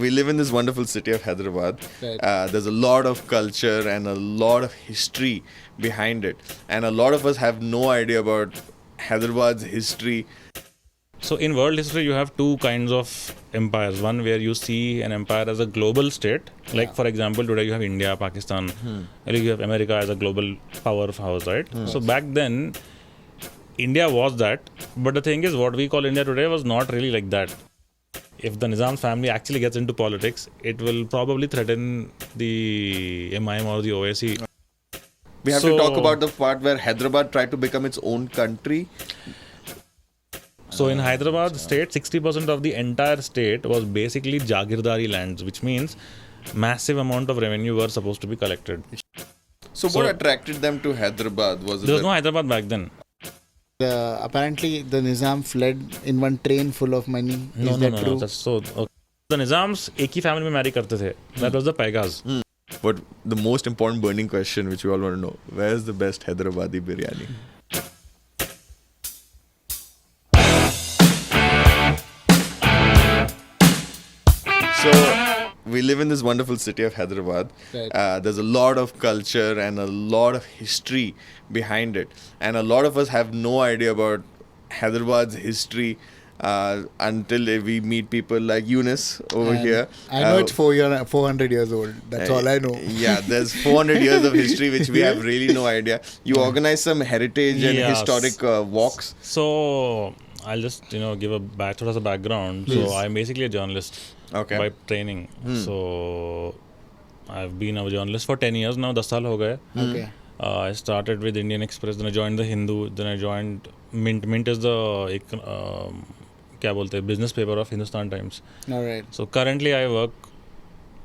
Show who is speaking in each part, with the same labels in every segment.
Speaker 1: we live in this wonderful city of Hyderabad.
Speaker 2: Right.
Speaker 1: There's a lot of culture and a lot of history behind it. And a lot of us have no idea about Hyderabad's history.
Speaker 3: So in world history, you have two kinds of empires. One where you see an empire as a global state. Like for example, today you have India, Pakistan. Or you have America as a global powerhouse, right? So back then, India was that. But the thing is, what we call India today was not really like that. If the Nizam family actually gets into politics, it will probably threaten the MIM or the OIC.
Speaker 1: We have to talk about the part where Hyderabad tried to become its own country.
Speaker 3: So in Hyderabad state, 60% of the entire state was basically Jagirdari lands, which means massive amount of revenue were supposed to be collected.
Speaker 1: So what attracted them to Hyderabad? Was it
Speaker 3: There was no Hyderabad back then.
Speaker 2: Apparently, the Nizam fled in one train full of money. Is that true?
Speaker 3: That's so. Okay. The Nizams एक ही family में marry करते थे. That was the Pegas.
Speaker 1: But the most important burning question which we all want to know, where is the best Hyderabadi biryani? So we live in this wonderful city of Hyderabad.
Speaker 2: Right.
Speaker 1: There's a lot of culture and a lot of history behind it. And a lot of us have no idea about Hyderabad's history until we meet people like Yunus over here.
Speaker 2: I know it's 400 years old. That's all I know.
Speaker 1: Yeah, there's 400 years of history which we have really no idea. You organize some heritage and historic walks.
Speaker 3: So I'll just give a thoda sa background.
Speaker 2: Please.
Speaker 3: So I'm basically a journalist by training. So I've been a journalist for 10 years now. 10 saal ho gaye.
Speaker 2: Okay.
Speaker 3: I started with Indian Express, then I joined the Hindu, then I joined Mint. Mint is the क्या बोलते हैं business paper of Hindustan Times.
Speaker 2: All right.
Speaker 3: So currently I work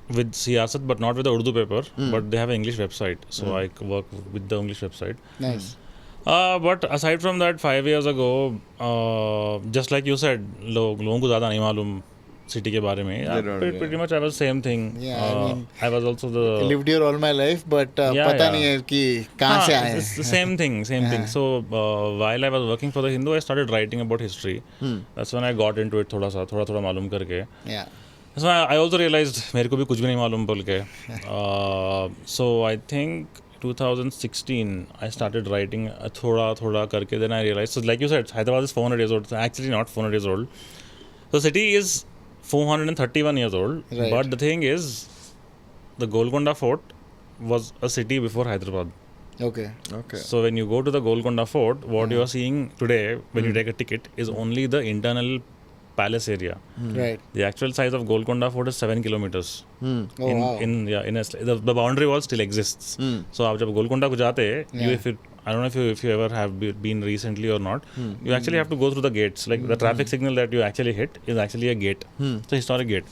Speaker 3: with Siyasat, but not with the Urdu paper, but they have an English website. So I work with the English website.
Speaker 2: Nice.
Speaker 3: But aside from that, 5 years ago, just like you said, लोगों को ज़्यादा नहीं मालूम city के बारे में. Pretty much I was same thing.
Speaker 2: Yeah, I mean,
Speaker 3: I was also the
Speaker 2: lived here all my life, but पता नहीं है कि कहाँ से आए.
Speaker 3: It's the same thing. So while I was working for the Hindu, I started writing about history. That's when I got into it थोड़ा मालूम करके.
Speaker 2: Yeah.
Speaker 3: So I also realized मेरे को भी कुछ भी नहीं मालूम बोल के. So I think 2016 I started writing थोड़ा करके. Then I realized, so like you said, Hyderabad is 400 years old. So actually not 400 years old. The city is 431 years old.
Speaker 2: Right.
Speaker 3: But the thing is, the Golconda Fort was a city before Hyderabad.
Speaker 2: Okay.
Speaker 3: So when you go to the Golconda Fort, what you are seeing today when you take a ticket is only the internal palace area.
Speaker 2: Right.
Speaker 3: The actual size of Golconda Fort is 7 kilometers.
Speaker 2: Oh, wow.
Speaker 3: The boundary wall still exists. So आप जब Golconda को जाते हैं, I don't know if you ever have been recently or not. You actually have to go through the gates. Like the traffic signal that you actually hit is actually a gate. It's a historic gate.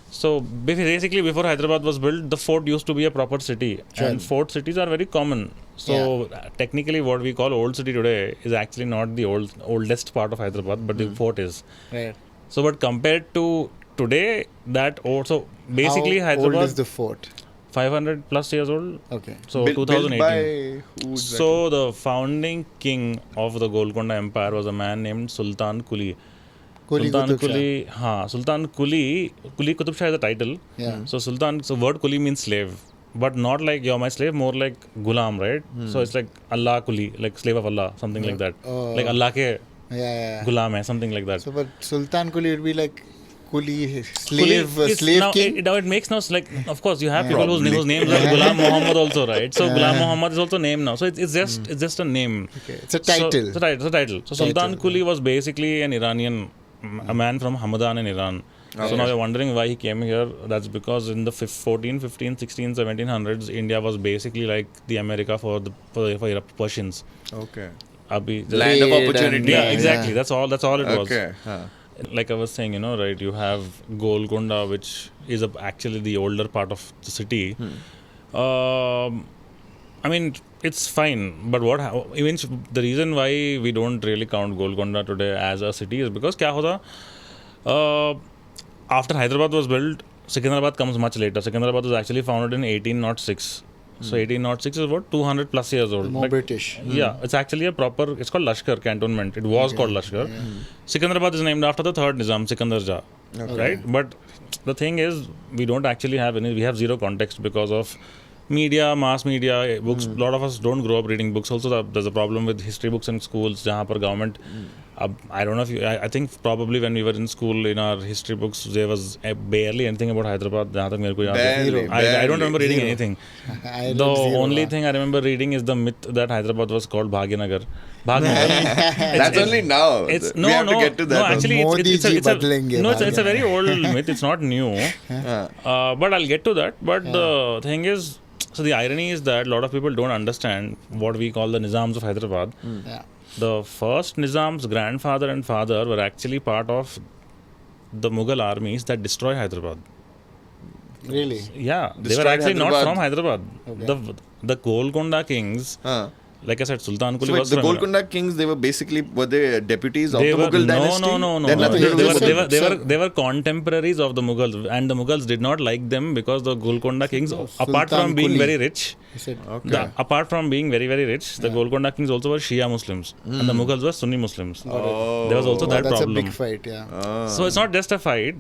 Speaker 3: So basically, before Hyderabad was built, the fort used to be a proper city, and fort cities are very common. So technically, what we call old city today is actually not the oldest part of Hyderabad, but the fort is.
Speaker 2: Right.
Speaker 3: So, but compared to today, that also basically
Speaker 2: How
Speaker 3: Hyderabad.
Speaker 2: old is the fort?
Speaker 3: 500 plus years old.
Speaker 2: Okay.
Speaker 3: So
Speaker 1: Built
Speaker 3: 2018.
Speaker 1: by who exactly?
Speaker 3: So the founding king of the Golconda Empire was a man named Sultan Quli.
Speaker 2: Quli Qutub
Speaker 3: Quli, Sultan Quli Qutub Shah is the title.
Speaker 2: Yeah.
Speaker 3: So word Quli means slave, but not like you're my slave, more like gulam, right? So it's like Allah Quli, like slave of Allah, something like that. Like Allah ke gulam hai, something like that.
Speaker 2: So, but Sultan Quli would be like Quli, slave king.
Speaker 3: Now it makes no, like, of course you have people whose names are Ghulam Muhammad also, right? So Ghulam Muhammad is also name now. So it's just a name.
Speaker 2: Okay. It's a title.
Speaker 3: So, it's a title. So Sultan Quli was basically an Iranian, a man from Hamadan in Iran. Okay. So now you're wondering why he came here. That's because in the 14, 15, 16, 1700s, India was basically like the America for Persians.
Speaker 1: Okay.
Speaker 3: Land
Speaker 1: of opportunity.
Speaker 3: Yeah, exactly. That's all it was.
Speaker 1: Okay.
Speaker 3: Like I was saying, right, you have Golconda, which is actually the older part of the city. I mean, it's fine, but the reason why we don't really count Golconda today as a city is because kya hota, after Hyderabad was built, Secunderabad comes much later. Secunderabad was actually founded in 1806. So 1806 is about 200 plus years old.
Speaker 2: More British.
Speaker 3: Yeah, it's actually it's called Lashkar cantonment. It was called Lashkar. Secunderabad is named after the third Nizam, Secunderabad. right? But the thing is, we don't actually have any. We have zero context because of media, mass media, books. A lot of us don't grow up reading books. Also, there's a problem with history books in schools. जहाँ पर government, I don't know if you, I think probably when we were in school in our history books there was barely anything about Hyderabad. जहाँ तक मेरे को याद है. I don't remember reading anything. The only thing I remember reading is the myth that Hyderabad was called Bhagyanagar.
Speaker 1: That's only now.
Speaker 3: It's
Speaker 1: we have to get to that.
Speaker 3: No, actually, it's a very old
Speaker 2: Bhagyanagar.
Speaker 3: myth. It's not new. But I'll get to that. But the thing is, so the irony is that a lot of people don't understand what we call the Nizams of Hyderabad.
Speaker 2: Yeah.
Speaker 3: The first Nizam's grandfather and father were actually part of the Mughal armies that destroyed Hyderabad.
Speaker 2: Really?
Speaker 3: Yeah, they
Speaker 1: Destroyed
Speaker 3: were actually not
Speaker 1: Hyderabad.
Speaker 3: from Hyderabad.
Speaker 2: Okay.
Speaker 3: The Golconda kings, like I said, Sultan Quli
Speaker 1: So
Speaker 3: was
Speaker 1: the
Speaker 3: from
Speaker 1: Golconda kings, they were they deputies of
Speaker 3: they
Speaker 1: the
Speaker 3: were,
Speaker 1: Mughal dynasty?
Speaker 3: No.
Speaker 1: They had nothing to do with it.
Speaker 3: They were contemporaries of the Mughals, and the Mughals did not like them because the Golconda kings, apart
Speaker 2: Sultan
Speaker 3: from being
Speaker 2: Quli.
Speaker 3: very rich,
Speaker 1: Okay.
Speaker 3: apart from being very very rich, the Golconda kings also were Shia Muslims, and the Mughals were Sunni Muslims.
Speaker 1: Oh.
Speaker 3: There was also that
Speaker 2: That's
Speaker 3: problem.
Speaker 2: a big fight, yeah.
Speaker 3: So it's not just a fight.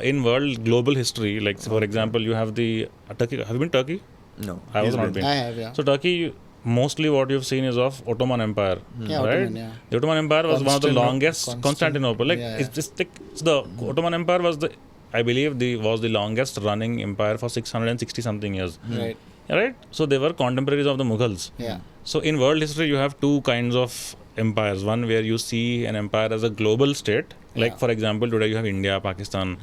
Speaker 3: In world global history, like for example, you have the Turkey. Have you been to Turkey?
Speaker 1: No.
Speaker 3: I was
Speaker 1: He's
Speaker 3: not
Speaker 1: been.
Speaker 3: been.
Speaker 2: I have, yeah.
Speaker 3: So Turkey, mostly what you've seen is of Ottoman Empire,
Speaker 2: Yeah,
Speaker 3: right?
Speaker 2: Ottoman, yeah.
Speaker 3: The Ottoman Empire was one of the longest. Constantinople, like
Speaker 2: yeah,
Speaker 3: it's just like the Ottoman Empire was the, I believe, was the longest running empire for 660 something years.
Speaker 2: Right.
Speaker 3: Right? So they were contemporaries of the Mughals.
Speaker 2: Yeah.
Speaker 3: So in world history, you have two kinds of empires. One where you see an empire as a global state, like for example, today you have India, Pakistan,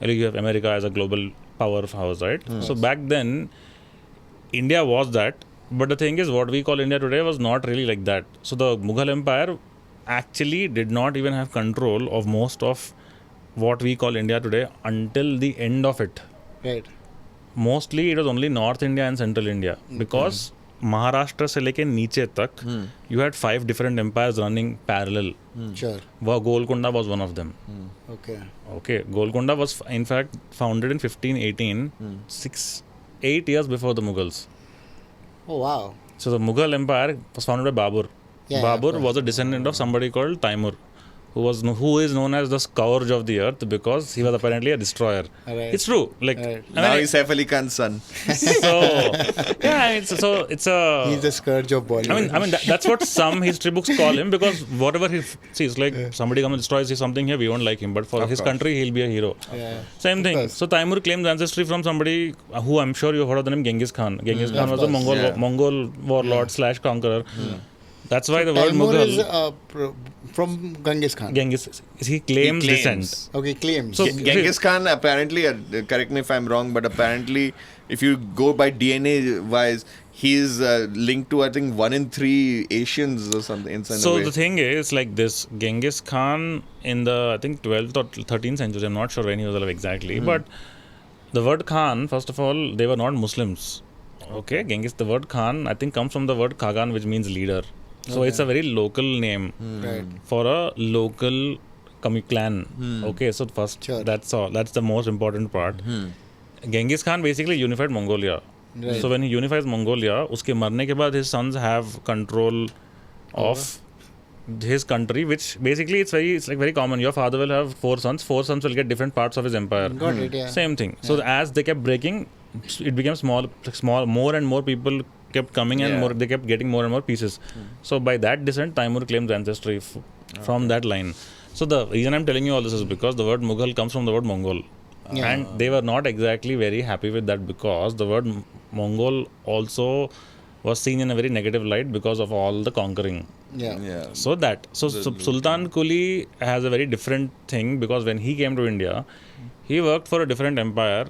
Speaker 3: or you have America as a global powerhouse, right? So back then, India was that. But the thing is, what we call India today was not really like that. So the Mughal Empire actually did not even have control of most of what we call India today until the end of it.
Speaker 2: Right.
Speaker 3: Mostly it was only North India and Central India because Maharashtra se leke niche tak you had 5 different empires running parallel.
Speaker 2: Sure.
Speaker 3: Golconda was one of them.
Speaker 2: Okay.
Speaker 3: Golconda was in fact founded in 1518, 8 years before the Mughals.
Speaker 2: Oh, wow.
Speaker 3: So the Mughal Empire was founded by Babur.
Speaker 2: Yeah,
Speaker 3: Babur was a descendant of somebody called Taimur, who is known as the scourge of the earth because he was apparently a destroyer.
Speaker 2: Right.
Speaker 3: It's true. Like
Speaker 2: Right.
Speaker 1: Now he's Saif Ali Khan's son.
Speaker 3: so yeah, it's a.
Speaker 2: He's the scourge of Bollywood.
Speaker 3: I mean that's what some history books call him because whatever he sees, like somebody comes and destroys something here, we won't like him, but for his country he'll be a hero.
Speaker 2: Yeah.
Speaker 3: Same thing.
Speaker 2: course.
Speaker 3: So Taimur claims ancestry from somebody who I'm sure you've heard of the name Genghis Khan. Genghis Khan was a Mongol warlord / conqueror. That's why the word
Speaker 2: Taimur
Speaker 3: Mughal.
Speaker 2: is from Genghis Khan.
Speaker 3: He claims descent.
Speaker 2: Okay, claims.
Speaker 3: So-
Speaker 1: Genghis Khan apparently, correct me if I'm wrong, but apparently, if you go by DNA wise, he's linked to I think 1 in 3 Asians or something. In some
Speaker 3: So
Speaker 1: way.
Speaker 3: the thing is like this: Genghis Khan in the I think 12th or 13th century. I'm not sure when he was alive exactly, but the word Khan, first of all, they were not Muslims. Okay, Genghis. The word Khan I think comes from the word Khagan, which means leader. So it's a very local name
Speaker 2: Right.
Speaker 3: for a local clan. Okay, so first
Speaker 2: Sure.
Speaker 3: that's all. That's the most important part. Genghis Khan basically unified Mongolia.
Speaker 2: Right.
Speaker 3: So when he unifies Mongolia, uske marne ke baad his sons have control of his country, which basically it's like very common. Your father will have 4 sons. 4 sons will get different parts of his empire.
Speaker 2: Got it, yeah.
Speaker 3: Same thing. So as they kept breaking, it became small. More and more people kept coming and they kept getting more and more pieces. So by that descent, Taimur claims ancestry from that line. So the reason I'm telling you all this is because the word Mughal comes from the word Mongol.
Speaker 2: Yeah.
Speaker 3: And they were not exactly very happy with that because the word Mongol also was seen in a very negative light because of all the conquering.
Speaker 2: Yeah.
Speaker 3: So Sultan Quli has a very different thing because when he came to India, he worked for a different empire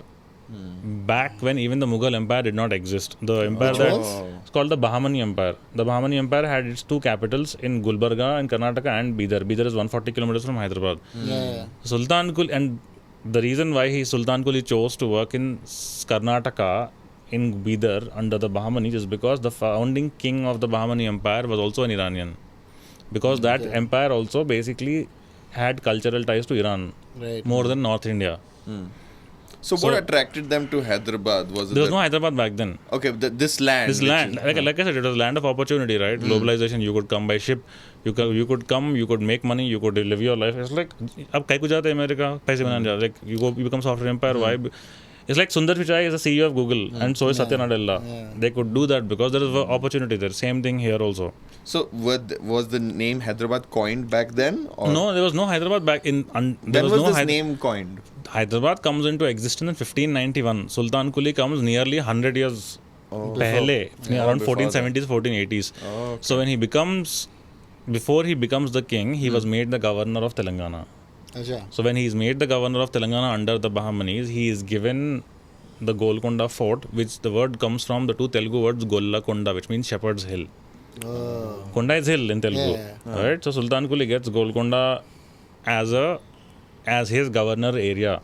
Speaker 3: back when even the Mughal Empire did not exist. The empire it's called the Bahmani Empire. The Bahmani Empire had its 2 capitals in Gulbarga in Karnataka and Bidar. Bidar is 140 kilometers from Hyderabad.
Speaker 2: Yeah.
Speaker 3: Sultan Quli, and the reason why Sultan Quli chose to work in Karnataka in Bidar under the Bahmanis is because the founding king of the Bahmani Empire was also an Iranian. Because that empire also basically had cultural ties to Iran
Speaker 2: Right.
Speaker 3: more than North India.
Speaker 1: So what attracted them to Hyderabad? Was it
Speaker 3: There was no Hyderabad back then.
Speaker 1: okay, this land.
Speaker 3: This land, like I said, it was land of opportunity, right? Globalization. You could come by ship. You could come. You could make money. You could live your life. It's like, अब कहीं को जाते हैं America पैसे बनाने जाते. Like you become software empire. Why? It's like Sundar Pichai is the CEO of Google, and so is Satya Nadella. They could do that because there is an opportunity there. Same thing here also.
Speaker 1: So was the name Hyderabad coined back then? Or?
Speaker 3: No, there was no Hyderabad back in.
Speaker 1: When was this name coined?
Speaker 3: Hyderabad comes into existence in 1591. Sultan Quli comes nearly 100 years pehle, around 1470s, 1480s.
Speaker 1: Okay.
Speaker 3: So when he becomes, before he becomes the king, he was made the governor of Telangana.
Speaker 2: Acha.
Speaker 3: So when he is made the governor of Telangana under the Bahmanis, he is given the Golconda Fort, which the word comes from the two Telugu words Golconda, which means shepherd's hill.
Speaker 2: Oh.
Speaker 3: Konda is hill in Telugu, right? So Sultan Quli gets Golconda as his governor area,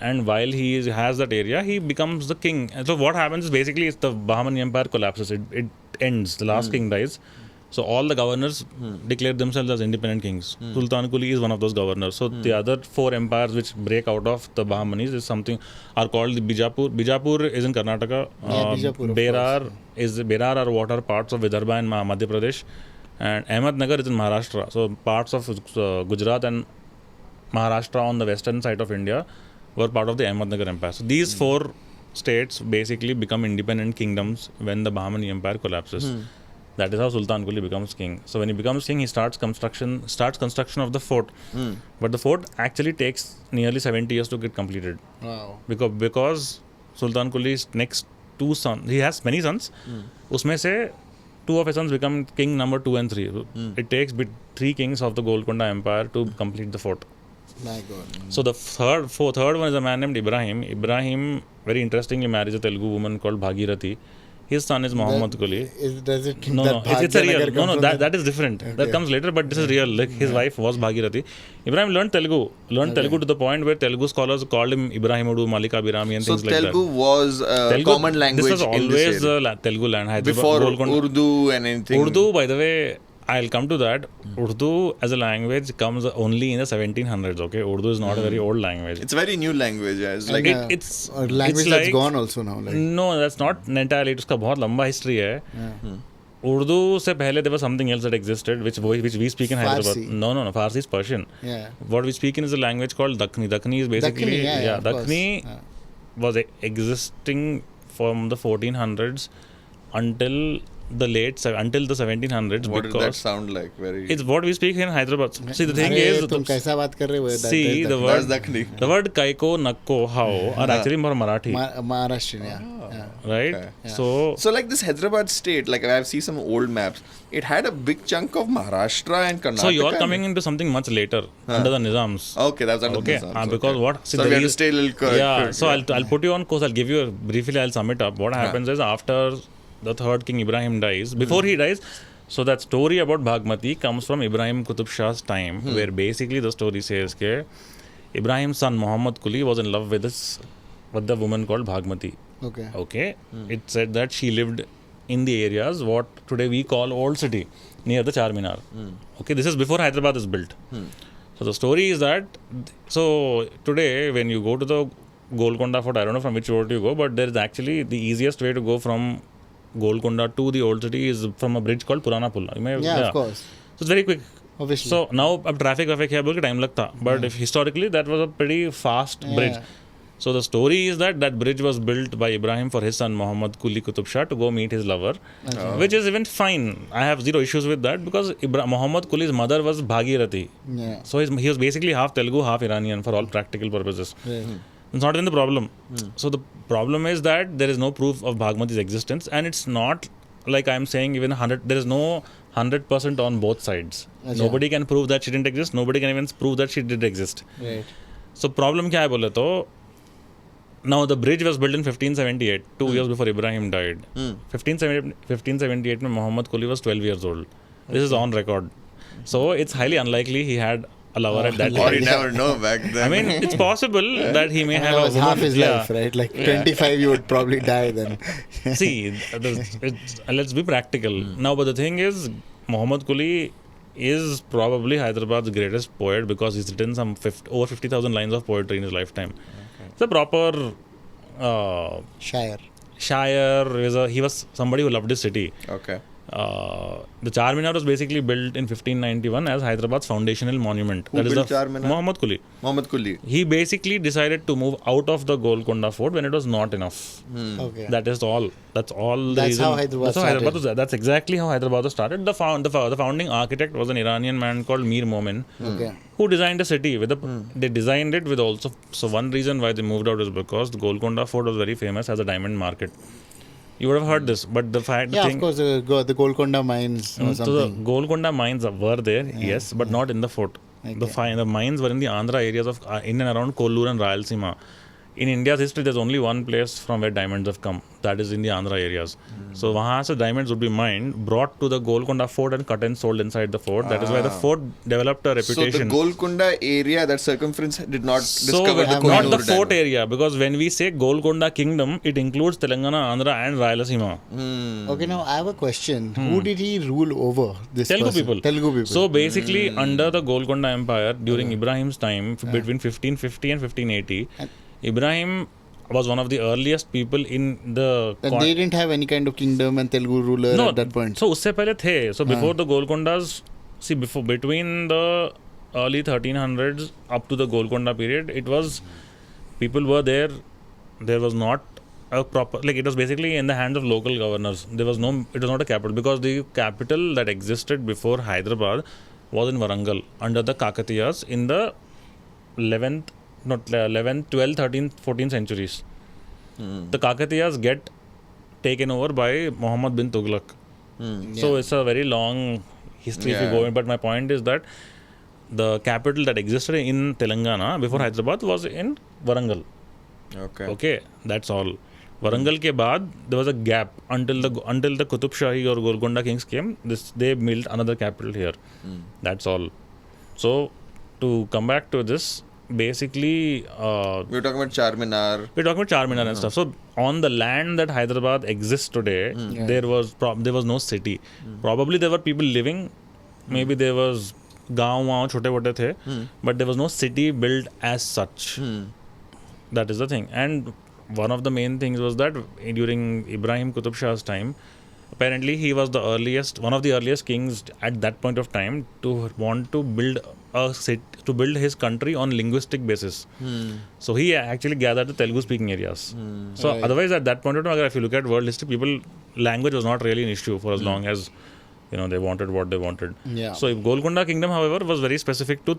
Speaker 3: and while he has that area, he becomes the king. And so what happens is basically it's the Bahmani Empire collapses. It ends. The last king dies. So all the governors declare themselves as independent kings. Sultan Quli is one of those governors. So the other four empires which break out of the Bahmanis is something are called the Bijapur. Bijapur is in Karnataka.
Speaker 2: Bijapur,
Speaker 3: Berar are what are parts of Vidarbha and Madhya Pradesh, and Ahmednagar is in Maharashtra. So parts of Gujarat and Maharashtra on the western side of India were part of the Ahmednagar Empire. So these four states basically become independent kingdoms when the Bahmani Empire collapses. That is how Sultan Quli becomes king. So when he becomes king, he starts construction of the fort. But the fort actually takes nearly 70 years to get completed.
Speaker 2: Wow.
Speaker 3: Because Sultan Quli's next two sons, he has many sons. Usme se two of his sons become king number 2 and 3. It takes 3 kings of the Golconda Empire to complete the fort.
Speaker 2: My God.
Speaker 3: So the third one is a man named Ibrahim. Ibrahim very interestingly marries a Telugu woman called Bhagirathi. His son is Muhammad Quli.
Speaker 2: Does it?
Speaker 3: No, it's a real. No, that is different.
Speaker 2: Okay.
Speaker 3: That comes later, but this is real. Like his wife was Bhagirathi. Ibrahim learned Telugu to the point where Telugu scholars called him Ibrahim Udu, Malika Birami, and things like that.
Speaker 1: So Telugu was a common language.
Speaker 3: This was always the Telugu land. Hyderabad,
Speaker 1: before
Speaker 3: Golconda.
Speaker 1: Urdu and anything.
Speaker 3: Urdu, by the way, I'll come to that. Urdu as a language comes only in the 1700s. Okay, Urdu is not a very old language.
Speaker 1: It's a very new language. Yeah. It's like
Speaker 2: it's a language
Speaker 3: it's
Speaker 2: that's
Speaker 3: like,
Speaker 2: gone also now. Like.
Speaker 3: No, that's not entirely. उसका बहुत लंबा history है. Urdu से पहले there was something else that existed, which we speak in Hyderabad.
Speaker 2: Farsi.
Speaker 3: No, Farsi is Persian.
Speaker 2: Yeah.
Speaker 3: What we speak in is a language called Dakhni. Dakhni is basically Dakhni was existing from the 1400s until the 1700s.
Speaker 1: What
Speaker 3: because
Speaker 1: does that sound like? Very.
Speaker 3: It's what we speak in Hyderabad. See, the thing is,
Speaker 2: तुम कैसा बात कर रहे हो?
Speaker 3: see the word kaiko, nakko, how are actually more Marathi.
Speaker 2: Maharashtrian, yeah.
Speaker 3: Right?
Speaker 1: Okay.
Speaker 3: So
Speaker 1: like this Hyderabad state, like I've seen some old maps, it had a big chunk of Maharashtra and Karnataka.
Speaker 3: So you're coming into something much later under the Nizams.
Speaker 1: Okay, that's under the Nizams.
Speaker 3: Because what? See,
Speaker 1: so we have to stay a little
Speaker 3: so I'll put you on course. I'll give you briefly. I'll sum it up. What happens is after the third king Ibrahim dies, before he dies, so that story about Bhagmati comes from Ibrahim Qutub Shah's time, where basically the story says that Ibrahim's son Muhammad Quli was in love with the woman called Bhagmati. Okay. It said that she lived in the areas what today we call Old City, near the Charminar. Okay, this is before Hyderabad is built. So the story is that, so today when you go to the Golconda Fort, I don't know from which road you go, but there is actually the easiest way to go from Golconda to the Old City is from a bridge called Purana Pull.
Speaker 2: Of course.
Speaker 3: So it's very quick.
Speaker 2: Obviously.
Speaker 3: So now traffic है बोल के time लगता, but if historically that was a pretty fast bridge. So the story is that bridge was built by Ibrahim for his son Muhammad Quli Qutub Shah to go meet his lover, which is even fine. I have zero issues with that because Muhammad Quli's mother was Bhagirathi. So he was basically half Telugu, half Iranian for all practical purposes. It's not even the problem. So the problem is that there is no proof of Bhagmati's existence, and it's not like I'm saying even 100. There is no 100% on both sides. Nobody can prove that she didn't exist. Nobody can even prove that she did exist.
Speaker 2: Right.
Speaker 3: So problem क्या है बोले तो now the bridge was built in 1578, 2 years before Ibrahim died. 1578 में Muhammad Quli was 12 years old. This is on record. So it's highly unlikely he had a lover at that time.
Speaker 1: Or you never know back then.
Speaker 3: I mean, it's possible that he may have a woman.
Speaker 2: Half his life, right? Like 25, you would probably die then.
Speaker 3: See, let's be practical. Now, but the thing is, Muhammad Quli is probably Hyderabad's greatest poet because he's written some over 50,000 lines of poetry in his lifetime. It's a proper
Speaker 2: Shire.
Speaker 3: shire. He was somebody who loved his city.
Speaker 1: Okay.
Speaker 3: The Charminar was basically built in 1591 as Hyderabad's foundational monument.
Speaker 1: Who built Charminar?
Speaker 3: Muhammad Quli.
Speaker 1: Muhammad Quli.
Speaker 3: He basically decided to move out of the Golconda Fort when it was not enough.
Speaker 2: Okay.
Speaker 3: That is all. That's all. The
Speaker 2: That's
Speaker 3: reason.
Speaker 2: how Hyderabad started.
Speaker 3: That's exactly how Hyderabad was started. The founding architect was an Iranian man called Mir Momin,
Speaker 2: Okay.
Speaker 3: who designed the city. They designed it with also. So one reason why they moved out is because the Golconda Fort was very famous as a diamond market. You would have heard this, but the fact.
Speaker 2: Yeah,
Speaker 3: thing,
Speaker 2: of course, the Golconda mines or
Speaker 3: So the
Speaker 2: something.
Speaker 3: Golconda mines were there, yes, but not in the fort.
Speaker 2: Okay.
Speaker 3: The mines were in the Andhra areas of in and around Kollur and Rayalaseema. In India's history, there's only one place from where diamonds have come. That is in the Andhra areas. So, wahan se diamonds would be mined, brought to the Golconda Fort and cut and sold inside the fort. That is why the fort developed a reputation.
Speaker 1: So the Golconda area, that circumference, did not
Speaker 3: So,
Speaker 1: discover the
Speaker 3: not
Speaker 1: Kollur
Speaker 3: the fort
Speaker 1: diamond.
Speaker 3: area, because when we say Golconda Kingdom, it includes Telangana, Andhra and Rayalaseema.
Speaker 2: Okay, now I have a question. Who did he rule over? This
Speaker 3: Telugu
Speaker 2: person?
Speaker 3: people.
Speaker 2: Telugu people.
Speaker 3: So basically, under the Golconda Empire, during Ibrahim's time, between 1550 and 1580, Ibrahim was one of the earliest people in the...
Speaker 2: And they didn't have any kind of kingdom and Telugu ruler at that point.
Speaker 3: So usse pehle the. So before the Golcondas, between the early 1300s up to the Golconda period, it was... People were there. There was not a proper... Like, it was basically in the hands of local governors. It was not a capital, because the capital that existed before Hyderabad was in Warangal under the Kakatiyas in the 11th, 12th, 13th, 14th centuries. The Kakatiyas get taken over by Muhammad bin Tughlaq. So it's a very long history if you go in. But my point is that the capital that existed in Telangana before Hyderabad was in Warangal. Okay, that's all. Warangal ke baad there was a gap until the Qutub Shahi or Golconda kings came. They built another capital here. That's all. So to come back to this, basically
Speaker 1: We're talking about Charminar.
Speaker 3: And stuff. So on the land that Hyderabad exists today, there was no city. Probably there were people living. Maybe there was gaon chote-vote the, but there was no city built as such. That is the thing. And one of the main things was that during Ibrahim Qutub Shah's time, apparently he was one of the earliest kings at that point of time to want to build a city, to build his country on linguistic basis. So he actually gathered the Telugu speaking areas. So otherwise at that point of time, if you look at world history, language was not really an issue for as long as they wanted what they wanted.
Speaker 2: Yeah.
Speaker 3: So Golconda Kingdom, however, was very specific to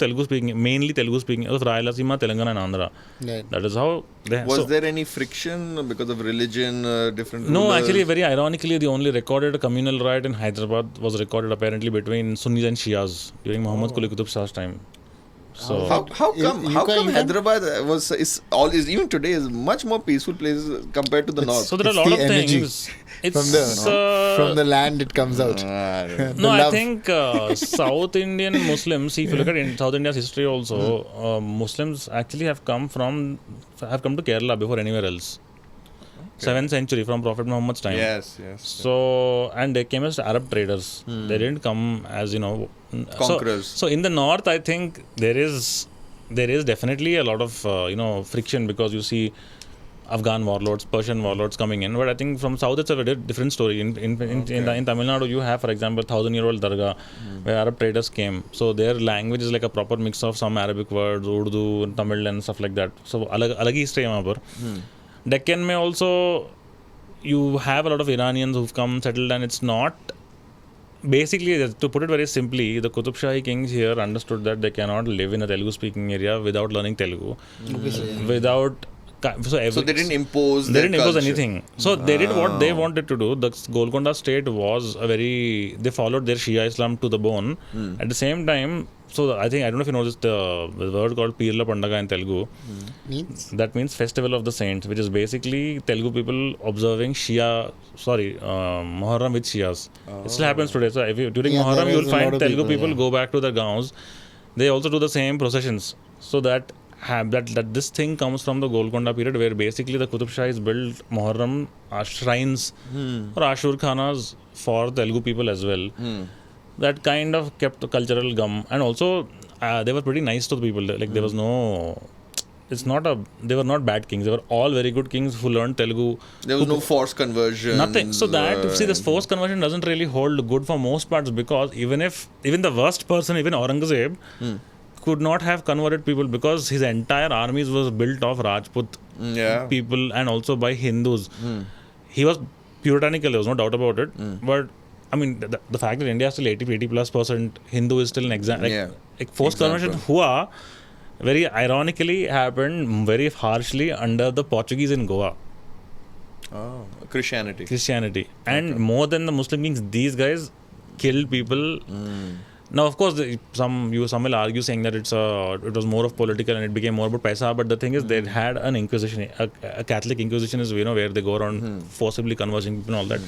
Speaker 3: mainly Telugu speaking of Rayalaseema, Telangana and Andhra.
Speaker 2: Right.
Speaker 3: That is how they...
Speaker 1: Was there any friction because of religion, different
Speaker 3: No,
Speaker 1: rulers?
Speaker 3: actually, very ironically, the only recorded communal riot in Hyderabad was recorded apparently between Sunnis and Shias during Muhammad Quli Qutub Shah's time. So
Speaker 1: How come Hyderabad is even today is much more peaceful place compared to the north?
Speaker 3: So there are a
Speaker 2: It's
Speaker 3: lot
Speaker 2: the
Speaker 3: of
Speaker 2: energy
Speaker 3: things.
Speaker 2: from the land it comes out.
Speaker 3: No, I think South Indian Muslims, if you look at South India's history also, Muslims actually have come to Kerala before anywhere else. 7th century from Prophet Muhammad's time.
Speaker 1: Yes.
Speaker 3: So, and they came as Arab traders. They didn't come as,
Speaker 1: Conquerors.
Speaker 3: So in the north, I think there is definitely a lot of, friction, because you see Afghan warlords, Persian warlords coming in. But I think from south, it's a very different story. In Tamil Nadu, you have, for example, 1,000-year-old Dargah, where Arab traders came. So their language is like a proper mix of some Arabic words, Urdu, and Tamil and stuff like that. So alag history hai wahan par. Deccan may also, you have a lot of Iranians who've come, settled, and it's not... Basically, to put it very simply, the Qutub Shahi kings here understood that they cannot live in a Telugu-speaking area without learning Telugu. So
Speaker 1: they didn't impose
Speaker 3: They didn't impose anything. So they did what they wanted to do. The Golconda state was they followed their Shia Islam to the bone. At the same time, so I don't know if you know this, the word called Pirla Pandaga in Telugu. That means Festival of the Saints, which is basically Telugu people observing Muharram with Shias. It still happens today. So during Muharram, you will find Telugu people go back to their gaons. They also do the same processions. So that this thing comes from the Golconda period, where basically the Qutub Shahis built Muharram shrines or Ashur Khanas for Telugu people as well. That kind of kept the cultural gum, and also they were pretty nice to the people. Like there was no, it's not they were not bad kings. They were all very good kings who learned Telugu.
Speaker 1: There was no forced conversion.
Speaker 3: Nothing. So that this forced conversion doesn't really hold good for most parts, because even the worst person, even Aurangzeb, could not have converted people, because his entire armies was built of Rajput people and also by Hindus. He was puritanical, there was no doubt about it. But I mean, the fact that India is still 80+ % Hindu is still an example. Like forced conversion hua, very ironically happened very harshly under the Portuguese in Goa.
Speaker 1: Oh, Christianity.
Speaker 3: And more than the Muslim kings, these guys killed people. Now, of course, some will argue saying that it was more of political and it became more about paisa. But the thing is, they had an inquisition, a Catholic inquisition is where they go around forcibly converting people and all that.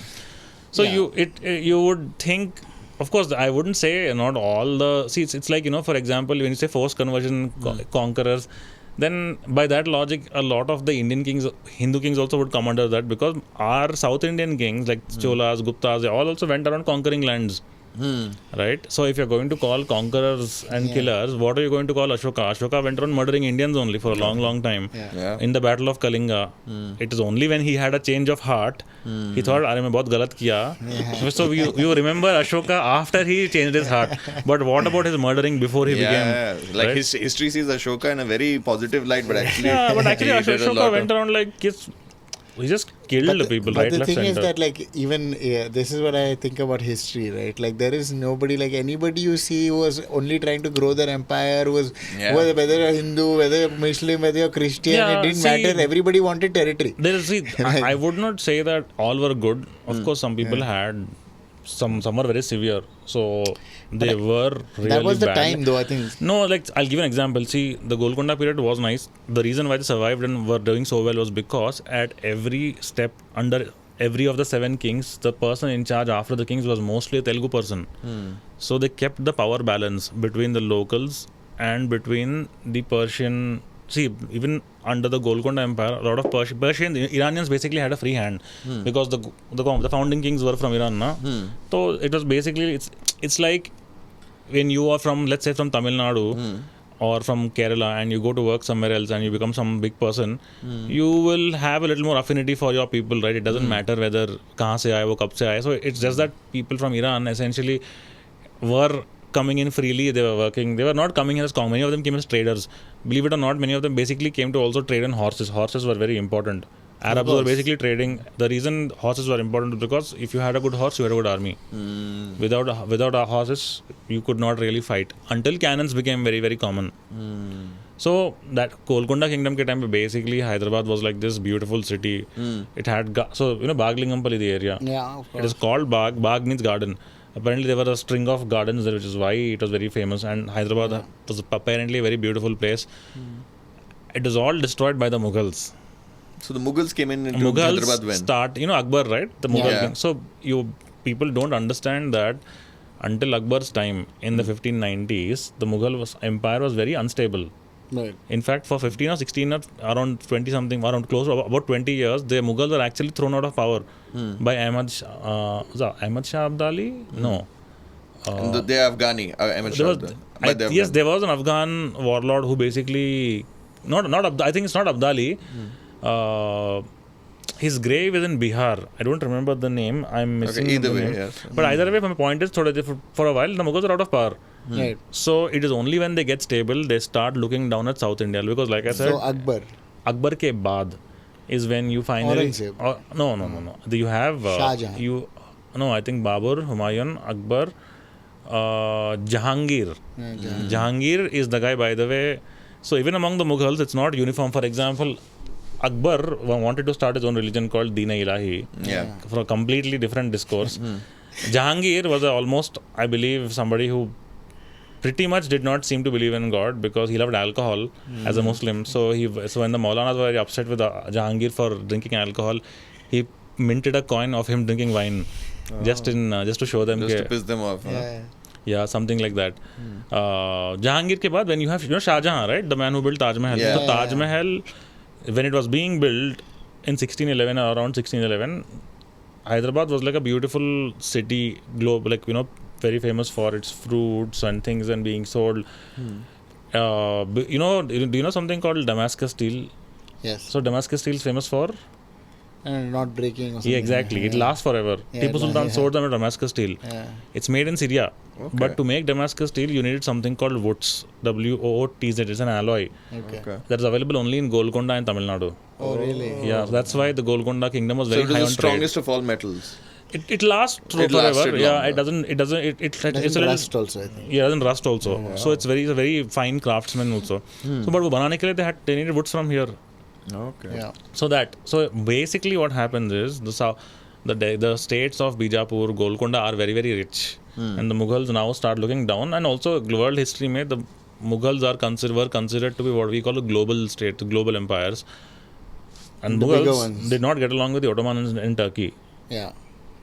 Speaker 3: So you would think, of course, I wouldn't say not all the... See, it's like, for example, when you say forced conversion, conquerors, then by that logic, a lot of the Indian kings, Hindu kings also would come under that, because our South Indian kings, like Cholas, Guptas, they all also went around conquering lands. Right? So if you're going to call conquerors and killers, what are you going to call Ashoka? Ashoka went around murdering Indians only for a long time. In the battle of Kalinga, it is only when he had a change of heart, he thought, "Arey main bahut galat kiya." So you remember Ashoka after he changed his heart. But what about his murdering before he became...
Speaker 1: Like his history sees Ashoka in a very positive light, but actually...
Speaker 3: Ashoka went around like... He just killed people,
Speaker 2: but
Speaker 3: right?
Speaker 2: the
Speaker 3: left,
Speaker 2: thing
Speaker 3: center.
Speaker 2: is that, like, even this is what I think about history, right? Like, there is nobody, like, anybody you see who was only trying to grow their empire, whether you're Hindu, whether you're Muslim, whether you're Christian, it didn't matter. Everybody wanted territory.
Speaker 3: I would not say that all were good. Of course, some people had... Some were very severe, so they were really
Speaker 2: that was the
Speaker 3: bad.
Speaker 2: time, though, I think.
Speaker 3: No, like, I'll give an example. See, the Golconda period was nice. The reason why they survived and were doing so well was because at every step, under every of the 7 kings, the person in charge after the kings was mostly a Telugu person. So they kept the power balance between the locals and between the Persian. See, even under the Golconda Empire, a lot of Persians, Iranians basically had a free hand, because the founding kings were from Iran, na? So it was basically, it's like when you are from, let's say, from Tamil Nadu or from Kerala, and you go to work somewhere else and you become some big person, you will have a little more affinity for your people, right? It doesn't matter whether kahan se aaye, wo kab se aaye. So it's just that people from Iran essentially were coming in freely, they were working. They were not coming here as many of them came as traders. Believe it or not, many of them basically came to also trade in horses. Horses were very important. Arabs were basically trading. The reason horses were important was because if you had a good horse, you had a good army. Without horses, you could not really fight until cannons became very, very common. So that Golconda kingdom ke time pe basically Hyderabad was like this beautiful city. It had Baglingampally, the area.
Speaker 2: Yeah, of course.
Speaker 3: It is called Bagh. Bagh means garden. Apparently there were a string of gardens there, which is why it was very famous, and Hyderabad was apparently a very beautiful place. It was all destroyed by the Mughals.
Speaker 1: So the Mughals came in into Hyderabad when?
Speaker 3: Akbar, right? The Mughal king. So people don't understand that until Akbar's time in the 1590s, the Mughal empire was very unstable.
Speaker 2: Right.
Speaker 3: In fact, for 15 or 16 or around 20 something, around close to about 20 years, the Mughals were actually thrown out of power by Ahmad Shah Abdali? No.
Speaker 1: The Afghani, Ahmad Shah Abdali.
Speaker 3: Yes, there was an Afghan warlord who basically... I think it's not Abdali. His grave is in Bihar. I don't remember the name. I'm missing
Speaker 1: either
Speaker 3: the
Speaker 1: way,
Speaker 3: name.
Speaker 1: yes.
Speaker 3: But either way, my point is, for a while, the Mughals are out of power.
Speaker 2: Right.
Speaker 3: So it is only when they get stable, they start looking down at South India. Because like I said...
Speaker 2: So
Speaker 3: Akbar ke baad is when you finally... No. You have...
Speaker 2: Shah Jahan.
Speaker 3: I think Babur, Humayun, Akbar, Jahangir. Jahangir is the guy, by the way. So even among the Mughals, it's not uniform. For example, Akbar wanted to start his own religion called Deen Ilahi for a completely different discourse. Jahangir was almost, I believe, somebody who pretty much did not seem to believe in God, because he loved alcohol as a Muslim. So when the Maulanas were very upset with Jahangir for drinking alcohol, he minted a coin of him drinking wine, just to show them,
Speaker 1: just to piss them off.
Speaker 3: Yeah, something like that. Jahangir ke baad, when you have Shah Jahan, right, the man who built Taj Mahal. So Taj Mahal, when it was being built in 1611 or around 1611, Hyderabad was like a beautiful city, very famous for its fruits and things and being sold. do you know something called Damascus steel?
Speaker 2: Yes.
Speaker 3: So Damascus steel is famous for.
Speaker 2: And not breaking or something.
Speaker 3: Yeah, exactly. It lasts forever.
Speaker 2: Yeah,
Speaker 3: Tipu Sultan sold them a Damascus steel.
Speaker 2: Yeah.
Speaker 3: It's made in Syria.
Speaker 1: Okay.
Speaker 3: But to make Damascus steel, you needed something called woods. WOOTZ. It's an alloy
Speaker 2: Okay.
Speaker 3: that is available only in Golconda and Tamil Nadu.
Speaker 2: Oh, really?
Speaker 3: Yeah, that's why the Golconda kingdom was
Speaker 1: So
Speaker 3: very
Speaker 1: it is
Speaker 3: high
Speaker 1: the
Speaker 3: on
Speaker 1: strongest of all metals.
Speaker 3: trade. It lasts
Speaker 1: It
Speaker 3: forever.
Speaker 1: lasted
Speaker 3: Yeah,
Speaker 1: longer.
Speaker 3: it doesn't. It's
Speaker 2: It
Speaker 3: a
Speaker 2: doesn't
Speaker 3: little.
Speaker 2: rust also, I think.
Speaker 3: Yeah, it doesn't rust also. So it's a very fine craftsman also. So, but banane ke liye they needed woods from here.
Speaker 1: Okay.
Speaker 2: Yeah.
Speaker 3: So basically what happens is the states of Bijapur, Golconda are very rich, and the Mughals now start looking down. And also world history mein the Mughals were considered to be what we call a global state, global empires, and
Speaker 2: The bigger
Speaker 3: Mughals
Speaker 2: ones.
Speaker 3: did not get along with the Ottomans in Turkey.
Speaker 2: Yeah.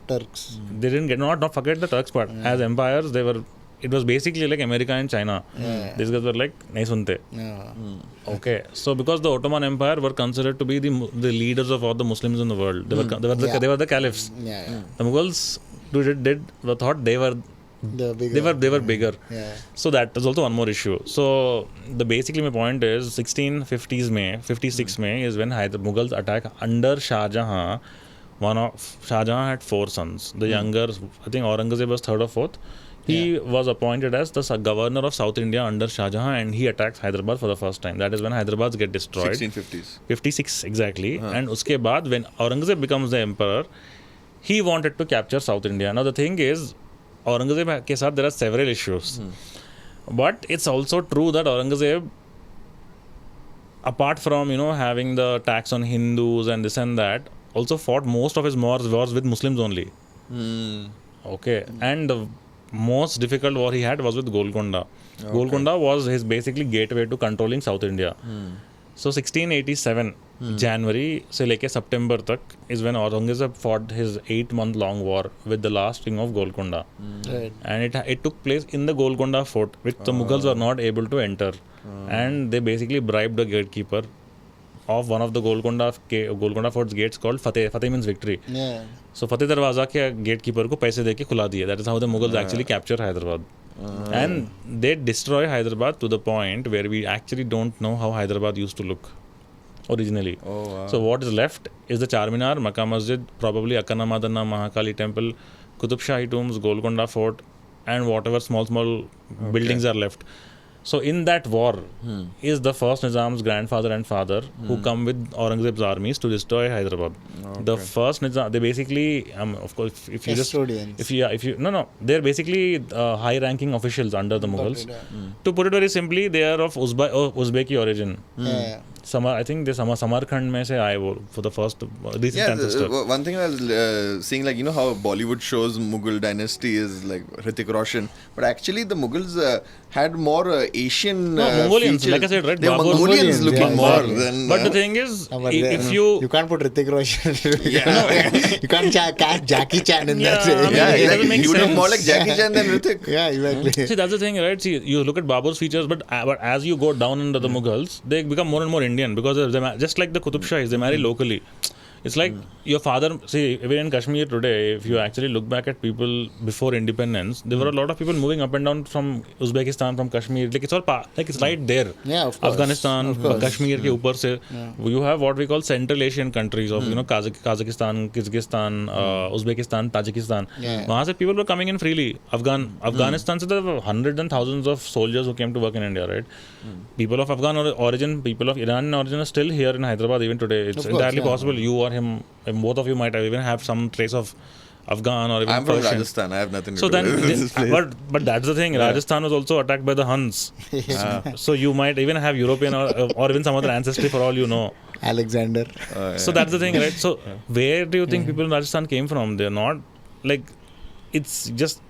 Speaker 2: Turks.
Speaker 3: They didn't not forget the Turks part. As empires it was basically like America and China. These guys were like nahi sunte.
Speaker 2: Yeah.
Speaker 3: Okay, so because the Ottoman Empire were considered to be the leaders of all the Muslims in the world, they were the caliphs.
Speaker 2: Yeah.
Speaker 3: The Mughals thought they were
Speaker 2: The bigger.
Speaker 3: they were bigger.
Speaker 2: Yeah.
Speaker 3: So that is also one more issue. So basically my point is 1650s May 56 May is when the Mughals attack under Shah Jahan. Shah Jahan had 4 sons. The younger, I think Aurangzeb was 3rd or 4th. He was appointed as the governor of South India under Shah Jahan, and he attacks Hyderabad for the first time. That is when Hyderabad get destroyed.
Speaker 1: 1650s.
Speaker 3: 56 exactly. And uske baad when Aurangzeb becomes the emperor, he wanted to capture South India. Now the thing is, Aurangzeb ke saath there are several issues. But it's also true that Aurangzeb, apart from having the tax on Hindus and this and that, also fought most of his wars with Muslims only. Okay, and the most difficult war he had was with Golconda. Golconda was his basically gateway to controlling South India. So 1687 January se leke September tak is when Aurangzeb fought his 8-month long war with the last king of Golconda.
Speaker 2: Right.
Speaker 3: And it took place in the Golconda Fort, which the Mughals were not able to enter. And they basically bribed the gatekeeper of one of the Golconda Fort's gates called Fateh. Fateh means victory.
Speaker 2: Yeah.
Speaker 3: So Fateh Darwaza ke gatekeeper ko paise deke khula diye. That is how the Mughals actually capture Hyderabad. And they destroy Hyderabad to the point where we actually don't know how Hyderabad used to look originally.
Speaker 1: Oh, wow.
Speaker 3: So what is left is the Charminar, Makkah Masjid, probably Akkana Madanna, Mahakali Temple, Qutub Shahi tombs, Golconda Fort, and whatever small buildings are left. So in that war is the first Nizam's grandfather and father who come with Aurangzeb's armies to destroy Hyderabad. The first Nizam, they basically, of course, if you
Speaker 2: Custodians.
Speaker 3: they're basically high-ranking officials under the Mughals. To put it very simply, they are of Uzbeki origin.
Speaker 2: Yeah.
Speaker 3: I think they Samarkand mein se aaye wo for the first recent ancestor.
Speaker 1: One thing I was seeing, like, how Bollywood shows Mughal dynasty is like Hrithik Roshan, but actually the Mughals had more Asian
Speaker 3: Mongolians,
Speaker 1: features.
Speaker 3: like I said, right?
Speaker 1: They were
Speaker 3: Babur-
Speaker 1: Mongolians looking
Speaker 2: yeah,
Speaker 1: more
Speaker 2: exactly.
Speaker 1: than.
Speaker 3: But the thing is, if
Speaker 2: You can't put Hrithik Roshan. You can't catch Jackie Chan in that.
Speaker 3: Yeah, I mean,
Speaker 1: yeah,
Speaker 3: it doesn't
Speaker 1: exactly.
Speaker 3: make
Speaker 1: He would have
Speaker 3: sense.
Speaker 1: more like Jackie Chan than Hrithik.
Speaker 2: Yeah, exactly.
Speaker 3: See, that's the thing, right? See, you look at Babur's features, but as you go down into the Mughals, they become more and more Indian because just like the Qutub Shahis, they marry locally. It's like your father, see, even in Kashmir today, if you actually look back at people before independence, there were a lot of people moving up and down from Uzbekistan, from Kashmir. Like it's all it's right there.
Speaker 2: Yeah, of course.
Speaker 3: Afghanistan, Kashmir ke upar se. You have what we call Central Asian countries of Kazakhstan, Kyrgyzstan, Uzbekistan, Tajikistan.
Speaker 2: Yeah.
Speaker 3: Wahan se people were coming in freely. Afghanistan se there were hundreds and thousands of soldiers who came to work in India, right? People of Afghan origin, people of Iranian origin are still here in Hyderabad even today. It's entirely possible. You or him, and both of you might even have some trace of Afghan or even
Speaker 1: I'm from
Speaker 3: Persian.
Speaker 1: Rajasthan. I have nothing to
Speaker 3: So
Speaker 1: do
Speaker 3: then,
Speaker 1: with this place.
Speaker 3: but that's the thing. Rajasthan was also attacked by the Huns. So you might even have European or even some other ancestry for all you know.
Speaker 2: Alexander.
Speaker 3: So that's the thing, right? So where do you think people in Rajasthan came from? They're not like it's just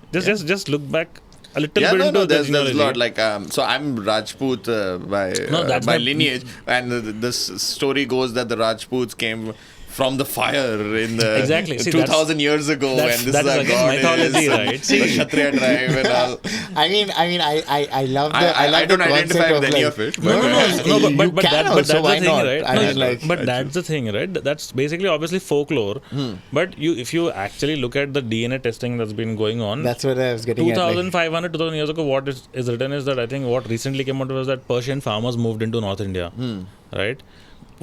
Speaker 3: look back a little bit into
Speaker 1: there's a
Speaker 3: genealogy.
Speaker 1: lot. Like, so I'm Rajput by
Speaker 3: that's
Speaker 1: by
Speaker 3: not-
Speaker 1: lineage, and this story goes that the Rajputs came from the fire in the
Speaker 3: Exactly. See,
Speaker 1: 2000 years ago, and this is
Speaker 3: that is
Speaker 1: our
Speaker 3: again
Speaker 1: god
Speaker 3: mythology,
Speaker 1: is,
Speaker 3: right?
Speaker 1: the Kshatriya tribe and all.
Speaker 2: I love the
Speaker 1: I don't identify with any of it. But
Speaker 3: But that's the
Speaker 2: why
Speaker 3: thing,
Speaker 2: not?
Speaker 3: right?
Speaker 2: I mean, like,
Speaker 3: But that's the thing, right? That's basically obviously folklore. But if you actually look at the DNA testing that's been going on,
Speaker 2: that's what I was getting
Speaker 3: 2,500, 2,000 years ago, what is written is that I think what recently came out was that Persian farmers moved into North India, right?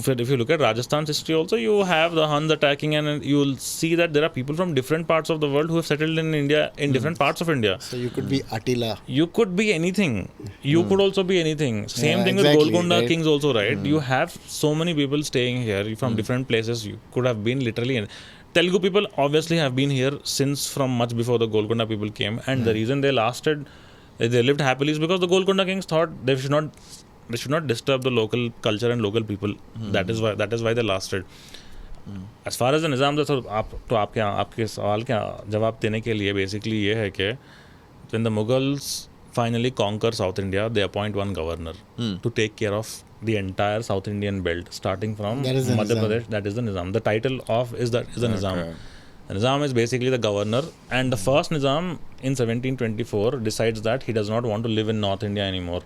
Speaker 3: If you look at Rajasthan's history also, you have the Huns attacking, and you will see that there are people from different parts of the world who have settled in India, in different parts of India.
Speaker 2: So you could be Attila.
Speaker 3: You could be anything. You could also be anything. Same thing
Speaker 2: exactly,
Speaker 3: with Golconda
Speaker 2: right?
Speaker 3: Kings also, right? You have so many people staying here from different places. You could have been literally in. Telugu people obviously have been here since from much before the Golconda people came, and the reason they lasted, they lived happily, is because the Golconda Kings thought they should not disturb the local culture and local people. That is why they lasted. As far as the Nizams, तो आपके सवाल का जवाब देने के लिए basically ये है कि when the Mughals finally conquer South India, they appoint one governor to take care of the entire South Indian belt, starting from Madhya Pradesh. That is the Nizam. The title is the Nizam. The Nizam is basically the governor, and the first Nizam in 1724 decides that he does not want to live in North India anymore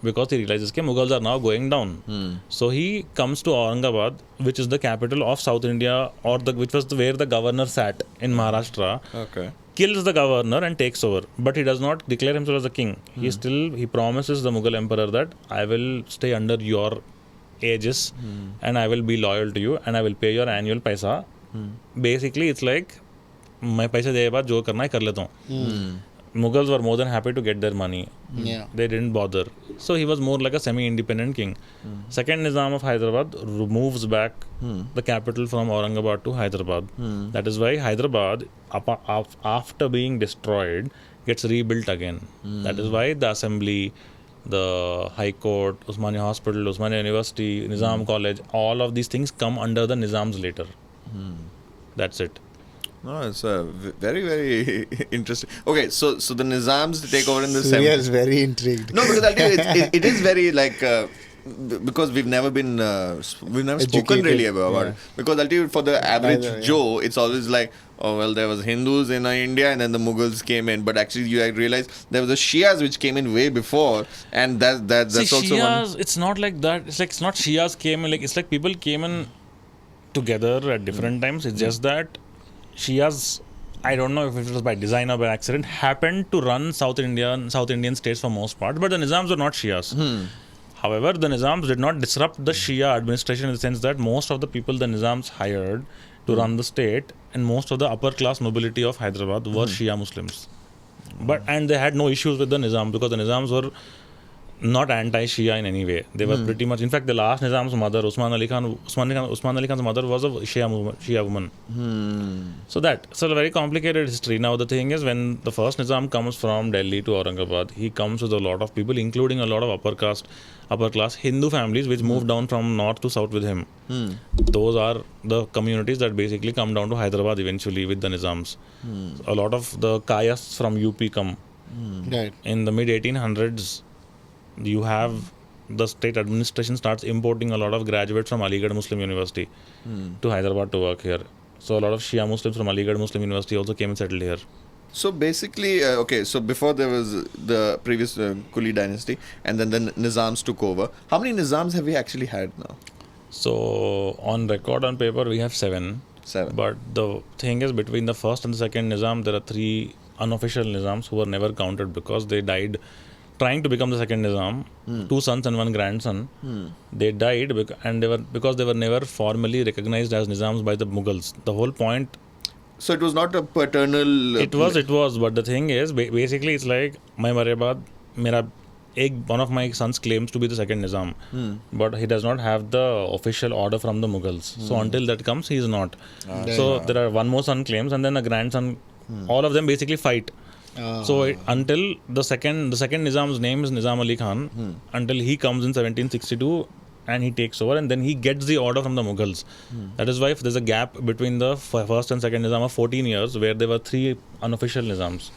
Speaker 3: because he realizes that Mughals are now going down. So he comes to Aurangabad, which is the capital of South India, which was where the governor sat in Maharashtra.
Speaker 1: Okay.
Speaker 3: Kills the governor and takes over, but he does not declare himself as a king. He promises the Mughal emperor that I will stay under your aegis and I will be loyal to you and I will pay your annual paisa. Basically, it's like मैं पैसे दे बाद जो करना है कर लेता हूँ. Mughals were more than happy to get their money. They didn't bother. So he was more like a semi-independent king. Second Nizam of Hyderabad moves back the capital from Aurangabad to Hyderabad. That is why Hyderabad, after being destroyed, gets rebuilt again. That is why the assembly, the High Court, Osmania Hospital, Osmania University, Nizam College, all of these things come under the Nizams later. That's it.
Speaker 1: No, it's very, very interesting. Okay, so the Nizams take over in the
Speaker 2: Surya is very intrigued.
Speaker 1: No, because I'll tell you, it is very like because we've never spoken really about it. Because I'll tell you, for the average Joe, it's always like, oh well, there was Hindus in India and then the Mughals came in. But actually, you realize there was the Shias which came in way before, and that's
Speaker 3: See,
Speaker 1: also
Speaker 3: Shias, it's not like that. It's not Shias came in. Like it's like people came in together at different times. It's just that Shias, I don't know if it was by design or by accident, happened to run South Indian states for most part, but the Nizams were not Shias. However, the Nizams did not disrupt the Shia administration in the sense that most of the people the Nizams hired to run the state and most of the upper class nobility of Hyderabad were Shia Muslims. And they had no issues with the Nizam because the Nizams were not anti-Shia in any way. They were pretty much. In fact, the last Nizam's mother, Usman Ali Khan's mother was a Shia woman. So a very complicated history. Now the thing is, when the first Nizam comes from Delhi to Aurangabad, he comes with a lot of people, including a lot of upper class Hindu families, which moved down from north to south with him. Those are the communities that basically come down to Hyderabad eventually with the Nizams. A lot of the Kayasts from UP come.
Speaker 2: Right.
Speaker 3: In the mid 1800s. You have the state administration starts importing a lot of graduates from Aligarh Muslim University to Hyderabad to work here. So a lot of Shia Muslims from Aligarh Muslim University also came and settled here.
Speaker 1: So basically, so before there was the previous Quli dynasty, and then the Nizams took over. How many Nizams have we actually had now?
Speaker 3: So on record, on paper, we have 7. But the thing is, between the first and the second Nizam, there are 3 unofficial Nizams who were never counted because they died trying to become the second Nizam. 2 sons and 1 grandson. They died because they were never formally recognized as Nizams by the Mughals. The whole point.
Speaker 1: So it was not a paternal.
Speaker 3: It was. But the thing is, basically, it's like my marriage baad, one of my sons claims to be the second Nizam, but he does not have the official order from the Mughals. So until that comes, he is not. So there are one more son claims, and then a grandson. All of them basically fight. So until the second Nizam's name is Nizam Ali Khan, until he comes in 1762 and he takes over, and then he gets the order from the Mughals. That is why if there's a gap between the first and second Nizam of 14 years, where there were 3 unofficial Nizams.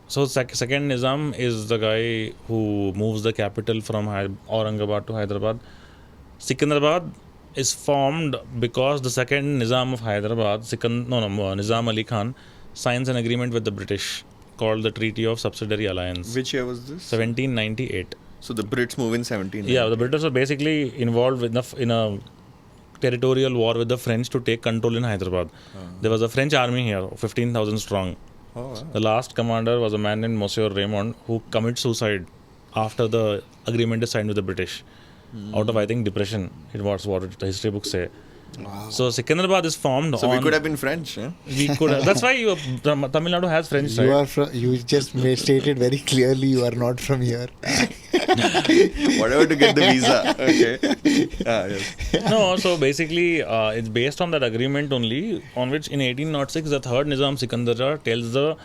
Speaker 3: So second Nizam is the guy who moves the capital from Aurangabad to Hyderabad. Secunderabad is formed because the second Nizam of Hyderabad, Nizam Ali Khan, signs an agreement with the British called the Treaty of Subsidiary Alliance.
Speaker 1: Which year was this?
Speaker 3: 1798.
Speaker 1: So the Brits move in 17.
Speaker 3: Yeah, the British were basically involved in a territorial war with the French to take control in Hyderabad. There was a French army here, 15,000 strong.
Speaker 1: Oh, wow.
Speaker 3: The last commander was a man named Monsieur Raymond who commits suicide after the agreement is signed with the British. Out of, I think, depression. It was what the history books say.
Speaker 2: Wow.
Speaker 3: So Secunderabad is formed
Speaker 1: So we could have been French, yeah?
Speaker 3: We could have, that's why Tamil Nadu has French,
Speaker 2: You
Speaker 3: right?
Speaker 2: are from. You just stated very clearly you are not from here.
Speaker 1: Whatever to get the visa. Okay. Yes.
Speaker 3: No, so basically it's based on that agreement only, on which in 1806 the third Nizam Secunderabad tells the...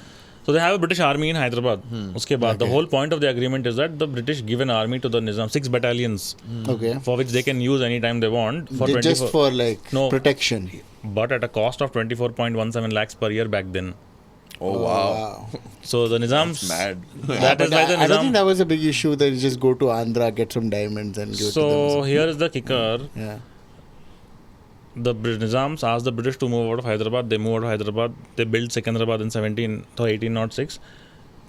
Speaker 3: So they have a British army in Hyderabad. Uske baad, the whole point of the agreement is that the British give an army to the Nizam, 6 battalions,
Speaker 2: Okay.
Speaker 3: for which they can use anytime they want. For
Speaker 2: Just for like
Speaker 3: No.
Speaker 2: protection.
Speaker 3: But at a cost of 24.17 lakhs per year back then.
Speaker 1: Oh, wow.
Speaker 3: So the Nizams...
Speaker 1: Mad.
Speaker 3: That is why the
Speaker 2: I don't think
Speaker 3: Nizam...
Speaker 2: that was a big issue that you just go to Andhra, get some diamonds and give it to
Speaker 3: So
Speaker 2: them.
Speaker 3: here is the kicker.
Speaker 2: Yeah.
Speaker 3: The Nizams asked the British to move out of Hyderabad. They moved out of Hyderabad. They built Secunderabad in 1806.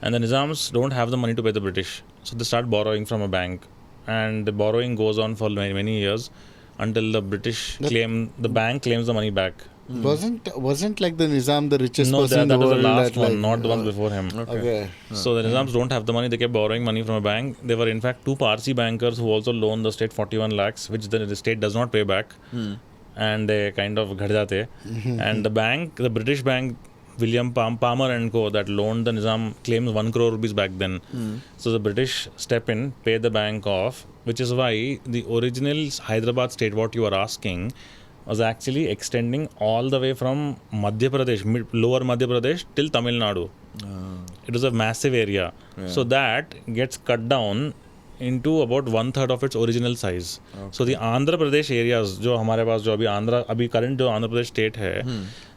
Speaker 3: And the Nizams don't have the money to pay the British. So they start borrowing from a bank. And the borrowing goes on for many, many years until the bank claims the money back.
Speaker 2: Wasn't like the Nizam the richest
Speaker 3: No,
Speaker 2: person
Speaker 3: that
Speaker 2: in the
Speaker 3: was
Speaker 2: world?
Speaker 3: the last
Speaker 2: that,
Speaker 3: one,
Speaker 2: like,
Speaker 3: not the one before him.
Speaker 2: Okay.
Speaker 3: So the Nizams don't have the money. They kept borrowing money from a bank. There were in fact 2 Parsi bankers who also loaned the state 41 lakhs, which the state does not pay back. And they kind of ghad jate. And the British bank, William Palmer and Co., that loaned the Nizam, claims 1 crore rupees back then. So the British step in, pay the bank off, which is why the original Hyderabad state, what you are asking, was actually extending all the way from Madhya Pradesh, lower Madhya Pradesh till Tamil Nadu. It was a massive area. So that gets cut down into about 1/3 of its original size. So the Andhra Pradesh areas, जो हमारे पास जो अभी current जो Andhra Pradesh state है,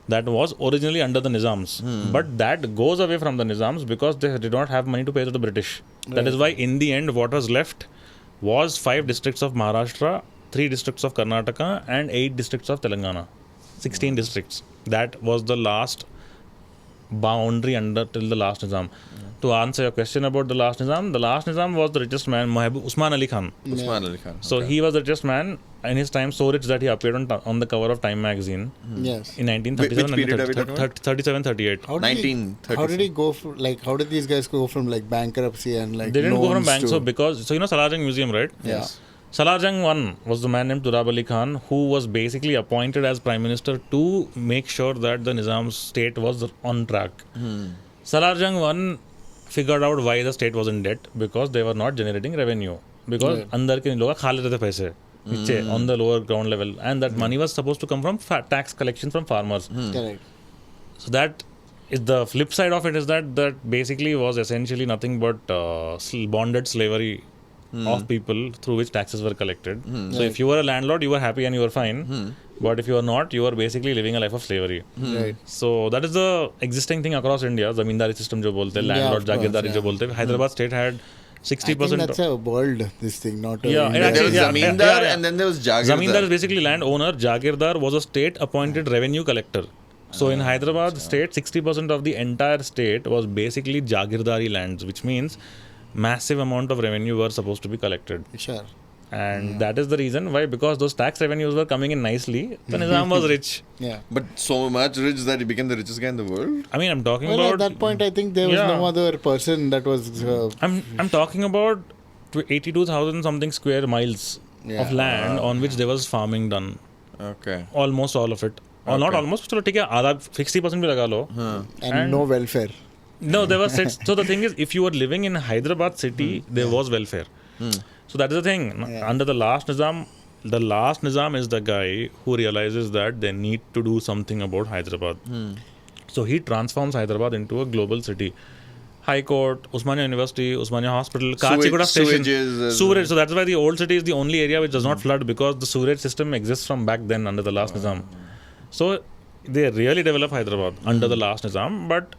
Speaker 3: that was originally under the Nizams. But that goes away from the Nizams because they did not have money to pay to the British. That is why in the end what was left was 5 districts of Maharashtra, 3 districts of Karnataka and 8 districts of Telangana. 16 districts. That was the last boundary till the last Nizam. To answer your question about the last Nizam was the richest man, Usman Ali Khan.
Speaker 1: Usman Ali Khan.
Speaker 3: So he was the richest man in his time, so rich that he appeared on the cover of Time magazine
Speaker 2: Yes.
Speaker 3: in 1937.
Speaker 1: Which period are we talking about?
Speaker 3: 37, 38.
Speaker 2: How did
Speaker 1: 1937.
Speaker 2: How did he go how did these guys go from like bankruptcy and like
Speaker 3: They didn't go from
Speaker 2: loans
Speaker 3: banks,
Speaker 2: to...
Speaker 3: so you know Salarjung Museum, right?
Speaker 2: Yeah.
Speaker 3: Salarjung I was the man named Turab Ali Khan who was basically appointed as Prime Minister to make sure that the Nizam state was on track. Salarjung I figured out why the state was in debt, because they were not generating revenue. Because अंदर के लोग खा लेते थे पैसे नीचे on the lower ground level, and that money was supposed to come from tax collection from farmers.
Speaker 2: Correct.
Speaker 3: So that is the flip side of it, is that basically was essentially nothing but bonded slavery of people through which taxes were collected. So if you were a landlord, you were happy and you were fine. But if you are not, you are basically living a life of slavery.
Speaker 2: Right.
Speaker 3: So that is the existing thing across India. Zamindari system jo bolte, landlord jagirdaari jo bolte. Hyderabad state had 60%.
Speaker 2: I think that's a world, this thing, not a...
Speaker 3: Yeah,
Speaker 2: India.
Speaker 1: There was
Speaker 3: Yeah,
Speaker 1: Zamindar
Speaker 3: yeah.
Speaker 1: and then there was Jagirdar.
Speaker 3: Zamindar is basically landowner. Jagirdar was a state appointed revenue collector. So in Hyderabad state, 60% of the entire state was basically Jagirdari lands, which means massive amount of revenue were supposed to be collected.
Speaker 2: Sure.
Speaker 3: And that is the reason why, because those tax revenues were coming in nicely, the Nizam was rich.
Speaker 2: Yeah.
Speaker 1: But so much rich that he became the richest guy in the world?
Speaker 3: I mean, I'm talking
Speaker 2: Well,
Speaker 3: about...
Speaker 2: at that point, I think there was no other person that was...
Speaker 3: I'm talking about 82,000 something square miles of land on which there was farming done.
Speaker 1: Okay.
Speaker 3: Almost all of it. Or not almost, चलो ठीक है, आधा 60% भी लगा लो.
Speaker 2: and no welfare.
Speaker 3: No, there was... So the thing is, if you were living in Hyderabad city, there was welfare. So that is the thing. Under the last Nizam is the guy who realizes that they need to do something about Hyderabad. So he transforms Hyderabad into a global city. High Court, Osmania University, Osmania Hospital, Kachiguda Station, sewerage. So that's why the old city is the only area which does not flood, because the sewerage system exists from back then under the last Nizam. So they really developed Hyderabad under the last Nizam, but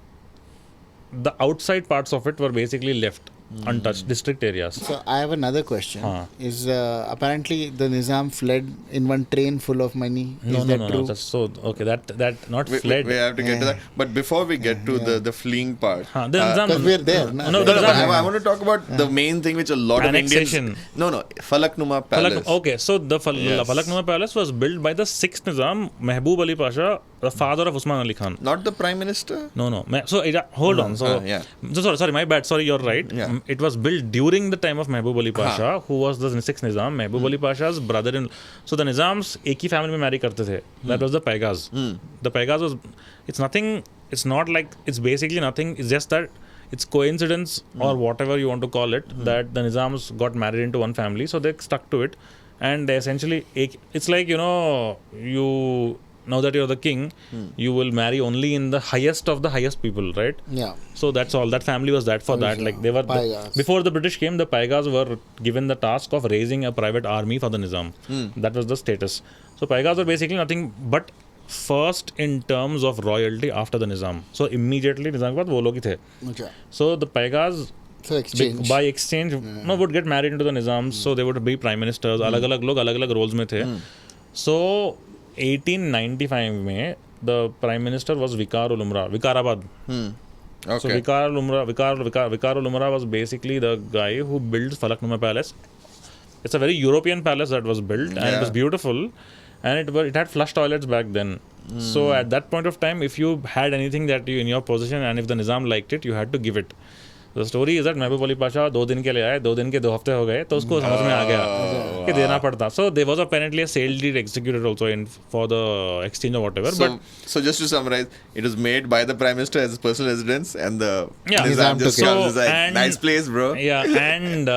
Speaker 3: the outside parts of it were basically left. untouched district areas.
Speaker 2: So I have another question.
Speaker 3: Huh.
Speaker 2: Is apparently the Nizam fled in one train full of money?
Speaker 3: No,
Speaker 2: Is
Speaker 3: no,
Speaker 2: that
Speaker 3: no,
Speaker 2: true?
Speaker 3: no. That's so okay. That not
Speaker 1: We
Speaker 3: fled.
Speaker 1: have to get to that. But before we get to the fleeing part,
Speaker 3: The Nizam,
Speaker 2: Because we're there.
Speaker 3: No,
Speaker 1: no,
Speaker 3: the
Speaker 1: but
Speaker 3: Nizam-
Speaker 1: I want to talk about the main thing which a lot
Speaker 3: Annexation.
Speaker 1: of Indians. No, Falaknuma Palace.
Speaker 3: Okay, so the
Speaker 1: Yes.
Speaker 3: Falaknuma Palace was built by the 6th Nizam, Mehboob Ali Pasha, the father of Usman Ali Khan.
Speaker 1: Not the Prime Minister?
Speaker 3: No. So hold on. So,
Speaker 1: yeah.
Speaker 3: sorry, my bad. Sorry, you're right.
Speaker 1: Yeah.
Speaker 3: It was built during the time of Mehboob Ali Pasha, who was the 6th Nizam. Mehboob Ali Pasha's brother-in. So the Nizams एक ही family में marry करते थे. That was the Pegas. The Pegas was. It's nothing. It's not like. It's basically nothing. It's just that. It's coincidence or whatever you want to call it that the Nizams got married into one family, so they stuck to it, and they essentially. It's like you. Now that you're the king, you will marry only in the highest of the highest people, right?
Speaker 2: Yeah.
Speaker 3: So that's all. That family was that for that. Like they were
Speaker 2: Paigas.
Speaker 3: before the British came, the Paigas were given the task of raising a private army for the Nizam. That was the status. So Paigas were basically nothing but first in terms of royalty after the Nizam. So immediately Nizam के बाद वो लोग ही थे.
Speaker 2: Okay.
Speaker 3: So the Paigas
Speaker 2: So exchange.
Speaker 3: by exchange would get married into the Nizams. So they would be prime ministers. अलग-अलग लोग अलग-अलग roles में थे. So 1895 में the prime minister was Vikarul Umra, Vikarabad.
Speaker 1: Okay.
Speaker 3: So Vikarul Umra was basically the guy who built Falaknuma Palace. It's a very European palace that was built, and it was beautiful, and it had flush toilets back then. So at that point of time, if you had anything that you in your possession, and if the Nizam liked it, you had to give it. The story is that Mehboob Ali Pasha 2 दिन के लिए आए, 2 दिन के 2 हफ्ते हो गए, तो उसको समझ में आ गया कि देना पड़ता. So there was apparently a sale deed executed also for the exchange or whatever.
Speaker 1: So just to summarize, it was made by the Prime Minister as his personal residence, and the
Speaker 2: Nizam
Speaker 1: just
Speaker 2: took it.
Speaker 1: comes like,
Speaker 3: and-
Speaker 1: nice place, bro.
Speaker 3: Yeah, and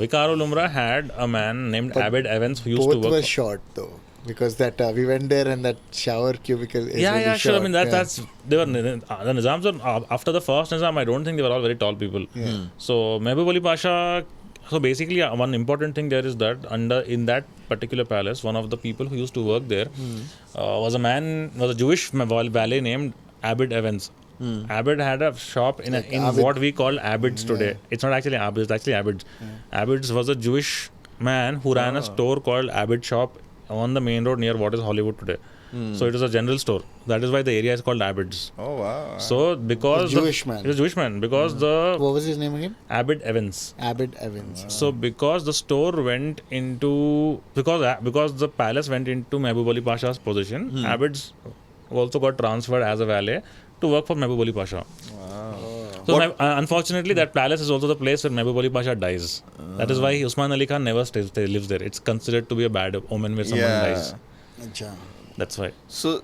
Speaker 3: Vikarul Umra had a man named Abid Evans who used to
Speaker 2: Both
Speaker 3: work.
Speaker 2: were short though, because that we went there and that shower cubicle is really
Speaker 3: Sure.
Speaker 2: short.
Speaker 3: I mean that's they were the Nizams were after the first Nizam. I don't think they were all very tall people. So Mehboob Ali Pasha. So basically, one important thing there is that in that particular palace, one of the people who used to work there was a Jewish valet named Abid Evans. Abid had a shop in what we call Abid's today. It's not actually Abid, it's actually Abid's. Abid's was a Jewish man who ran a store called Abid Shop on the main road near what is Hollywood today. So it was a general store. That is why the area is called Abid's.
Speaker 1: Oh wow.
Speaker 3: So because
Speaker 2: A Jewish man.
Speaker 3: He was a Jewish man because
Speaker 2: What was his name again?
Speaker 3: Abid Evans.
Speaker 2: Abid Evans.
Speaker 3: So because the store went into because the palace went into Mehboob Ali Pasha's possession, Abid's also got transferred as a valet to work for Mehboob Ali Pasha. So unfortunately, that palace is also the place where Mehboob Ali Pasha dies. That is why Usman Ali Khan never lives there. It's considered to be a bad omen where someone dies.
Speaker 2: Acha.
Speaker 3: That's why.
Speaker 1: So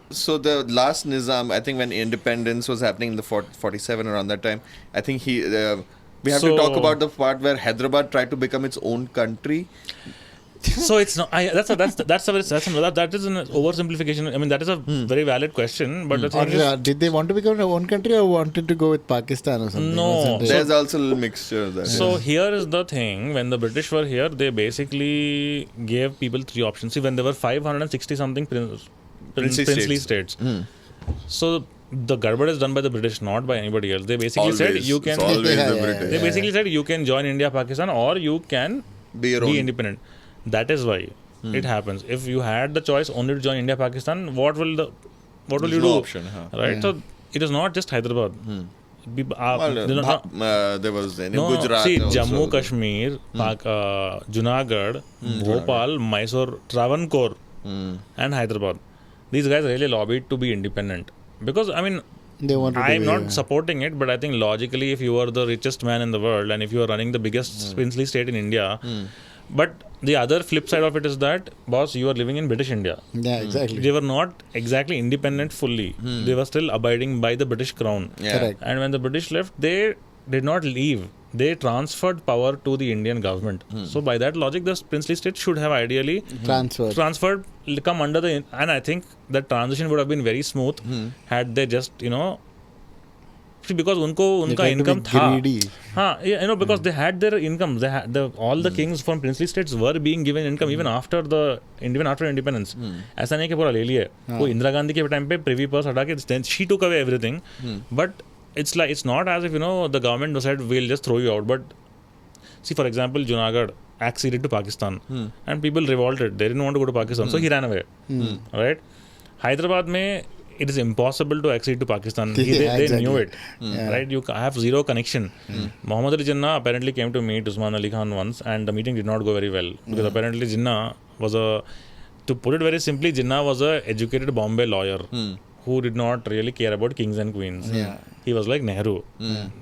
Speaker 1: the last Nizam, I think when independence was happening in the 47 around that time, I think we have to talk about the part where Hyderabad tried to become its own country.
Speaker 3: So it's not. That is an oversimplification. I mean, that is a very valid question. But the thing is,
Speaker 2: Did they want to become their own country or wanted to go with Pakistan or something?
Speaker 3: No.
Speaker 2: Wasn't it?
Speaker 1: There's also a little mixture of that.
Speaker 3: So here is the thing: when the British were here, they basically gave people 3 options. See, when there were 560 something princely states. So the garbage is done by the British, not by anybody else. They basically said you can.
Speaker 1: It's always
Speaker 2: Yeah,
Speaker 1: the
Speaker 2: yeah,
Speaker 1: British.
Speaker 3: They basically said you can join India, Pakistan, or you can
Speaker 1: Be your own.
Speaker 3: be independent. That is why it happens. If you had the choice only to join India, Pakistan, what will you
Speaker 1: no
Speaker 3: do?
Speaker 1: option, huh?
Speaker 3: Right. So it is not just Hyderabad.
Speaker 1: There was in Gujarat.
Speaker 3: See,
Speaker 1: also.
Speaker 3: Jammu, Kashmir, Junagadh, Bhopal, Mysore, Travancore, and Hyderabad. These guys really lobbied to be independent because
Speaker 2: They wanted to
Speaker 3: I'm
Speaker 2: be,
Speaker 3: not supporting it, but I think logically, if you are the richest man in the world and if you are running the biggest princely state in India, but the other flip side of it is that, boss, you are living in British India.
Speaker 2: Yeah, exactly.
Speaker 3: They were not exactly independent fully. They were still abiding by the British crown.
Speaker 1: Yeah.
Speaker 2: Correct.
Speaker 3: And when the British left, they did not leave. They transferred power to the Indian government. So by that logic, the princely state should have ideally transferred, come under the... And I think that transition would have been very smooth had they just, See, because unka income tha. Because they had their income. They had all the kings from princely states were being given income even after independence. ऐसा नहीं कि पूरा ले लिया. वो इंदिरा गांधी के time पे privy purse हटा के she took away everything. But it's like, it's not as if, the government said, we'll just throw you out. But see, for example, Junagadh acceded to Pakistan and people revolted. They didn't want to go to Pakistan. So he ran away. Right? Hyderabad mein, it is impossible to accede to Pakistan. They knew it. Right? You have zero connection. Muhammad Ali Jinnah apparently came to meet Usman Ali Khan once, and the meeting did not go very well. Because apparently Jinnah was to put it very simply, Jinnah was a educated Bombay lawyer who did not really care about kings and queens. He was like Nehru.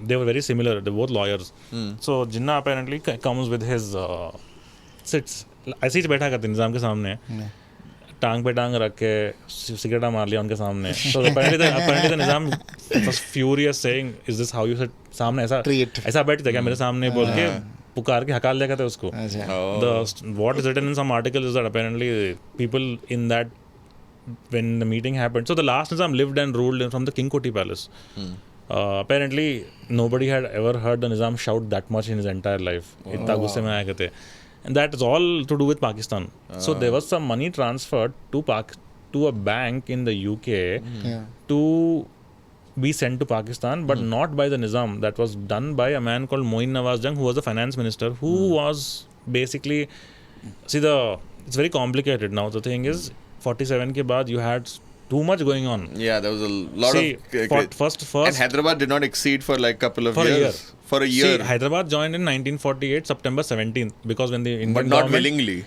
Speaker 3: They were very similar. They were both lawyers. So Jinnah apparently comes with his sits. ऐसे ही बैठा करते निज़ाम के सामने, टांग पे टांग रख के सिगरेटा मार लिया उनके सामने. So apparently the Nizam was furious, saying, "Is this how you sit?" सामने ऐसा बैठते क्या मेरे सामने बोल के पुकार के हकाल दिया करते उसको. What is written in some articles is that apparently people in that, when the meeting happened, so the last Nizam lived and ruled from the King Koti Palace. Apparently nobody had ever heard the Nizam shout that much in his entire life. इतना गुस्से में आया करते. And that is all to do with Pakistan. So there was some money transferred to a bank in the UK to be sent to Pakistan, but not by the Nizam. That was done by a man called Moin Nawaz Jung, who was the finance minister, who was basically, it's very complicated now. The thing is, 47 ke baad you had too much going on.
Speaker 1: Yeah, there was a lot of...
Speaker 3: First,
Speaker 1: and Hyderabad did not exceed for like a couple of years. For a year.
Speaker 3: See, Hyderabad joined in 1948, September 17th, because when the Indian
Speaker 1: But not
Speaker 3: government...
Speaker 1: willingly.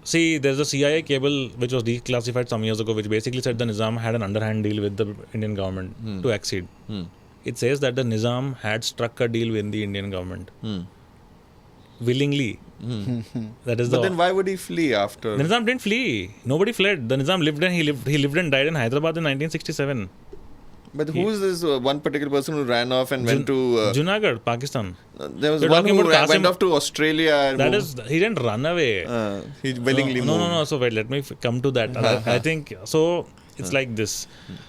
Speaker 3: See, there's a CIA cable which was declassified some years ago, which basically said the Nizam had an underhand deal with the Indian government to accede. It says that the Nizam had struck a deal with the Indian government. Willingly. That is
Speaker 1: but then why would he flee after?
Speaker 3: The Nizam didn't flee. Nobody fled. The Nizam lived and he lived and died in Hyderabad in 1967.
Speaker 1: But who is this one particular person who ran off and went to...
Speaker 3: Junagadh, Pakistan.
Speaker 1: There was one who went off to Australia. And
Speaker 3: he didn't run away.
Speaker 1: He willingly moved.
Speaker 3: No. So wait, let me come to that. I think, so it's like this.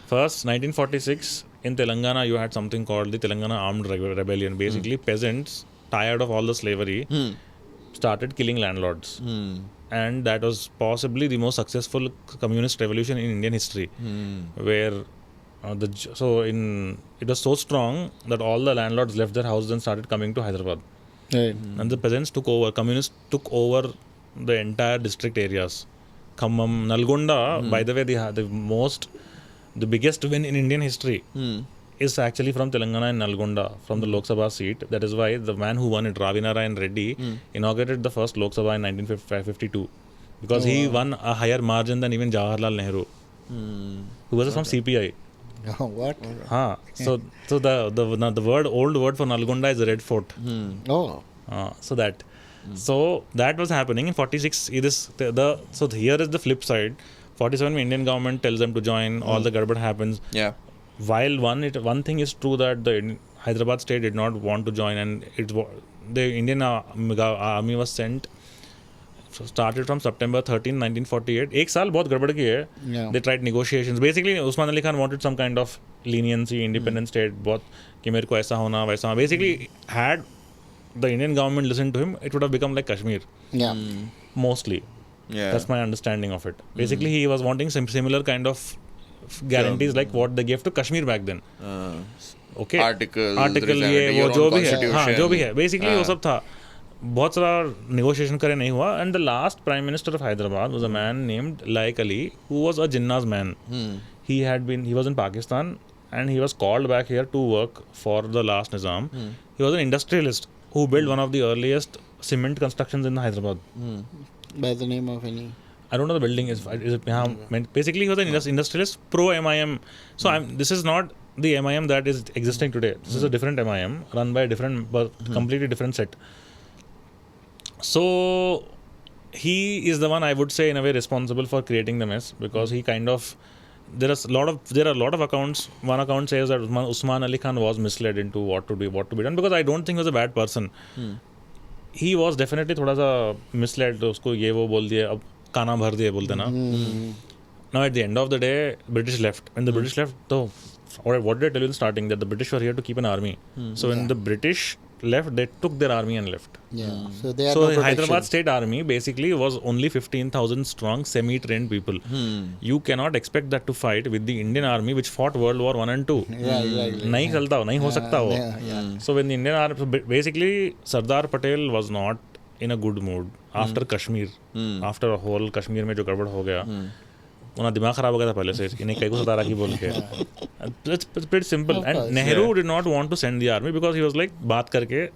Speaker 3: First, 1946, in Telangana, you had something called the Telangana Armed Rebellion. Basically, peasants, tired of all the slavery, started killing landlords. And that was possibly the most successful communist revolution in Indian history, where it was so strong that all the landlords left their houses and started coming to Hyderabad.
Speaker 2: Right.
Speaker 3: And the peasants communists took over the entire district areas. Khammam, Nalgonda, by the way, the biggest win in Indian history is actually from Telangana and Nalgonda, from the Lok Sabha seat. That is why the man who won it, Ravi Narayan Reddy, inaugurated the first Lok Sabha in 1952. Because he won a higher margin than even Jawaharlal Nehru, who was from CPI.
Speaker 2: Oh, what?
Speaker 3: So the old word for Nalgonda is Red Fort. So that was happening in 46. So here is the flip side. 47, Indian government tells them to join. All the garbage happens.
Speaker 1: Yeah.
Speaker 3: While one thing is true, that the Hyderabad state did not want to join, and the Indian army was sent. Started from September 13, 1948. एक साल बहुत गड़बड़ की है. They tried negotiations. Basically, Usman Ali Khan wanted some kind of leniency, independent state. बहुत कि मेरे को ऐसा होना वैसा. Basically, had the Indian government listened to him, it would have become like Kashmir.
Speaker 2: Yeah.
Speaker 3: Mostly.
Speaker 1: Yeah.
Speaker 3: That's my understanding of it. Basically, he was wanting some similar kind of guarantees like what they gave to Kashmir back then. Okay.
Speaker 1: Article
Speaker 3: ये वो जो भी है. हाँ, जो भी है. Basically, वो सब था. बहुत सारा negotiation करे नहीं हुआ. And the last Prime Minister of Hyderabad was a man named Laik Ali, who was a Jinnah's man. He was in Pakistan, and he was called back here to work for the last Nizam. He was an industrialist who built one of the earliest cement constructions in Hyderabad.
Speaker 2: By the name of any?
Speaker 3: I don't know the building is it basically he was an industrialist pro MIM. So this is not the MIM that is existing today. This is a different MIM run by a different, but completely different set. So he is the one, I would say, in a way responsible for creating the mess, because he kind of, there are a lot of accounts. One account says that Usman Ali Khan was misled into what to be done, because I don't think he was a bad person. He was definitely थोड़ा सा misled. उसको ये वो बोल दिया, अब काना भर दिए बोलते ना. Now at the end of the day, British left. When the British left, what did I tell you in the starting, that the British were here to keep an army. So when the British left, they took their army and left.
Speaker 2: Yeah. So they had
Speaker 3: So
Speaker 2: no
Speaker 3: the
Speaker 2: protection.
Speaker 3: Hyderabad state army basically was only 15,000 strong, semi-trained people. You cannot expect that to fight with the Indian army which fought World War 1 and 2.
Speaker 2: Yeah, exactly.
Speaker 3: नहीं चलता हो, नहीं हो सकता हो.
Speaker 2: Yeah.
Speaker 3: So when the Indian army, so basically Sardar Patel was not in a good mood after Kashmir. After a whole Kashmir में जो गड़बड़ हो गया, उनका दिमाग खराब हो गया था पहले से, इन्हें कई को सता रहा की बोल के. It's pretty simple.
Speaker 2: Of
Speaker 3: And
Speaker 2: course,
Speaker 3: Nehru did not want to send the army because he was like, बात करके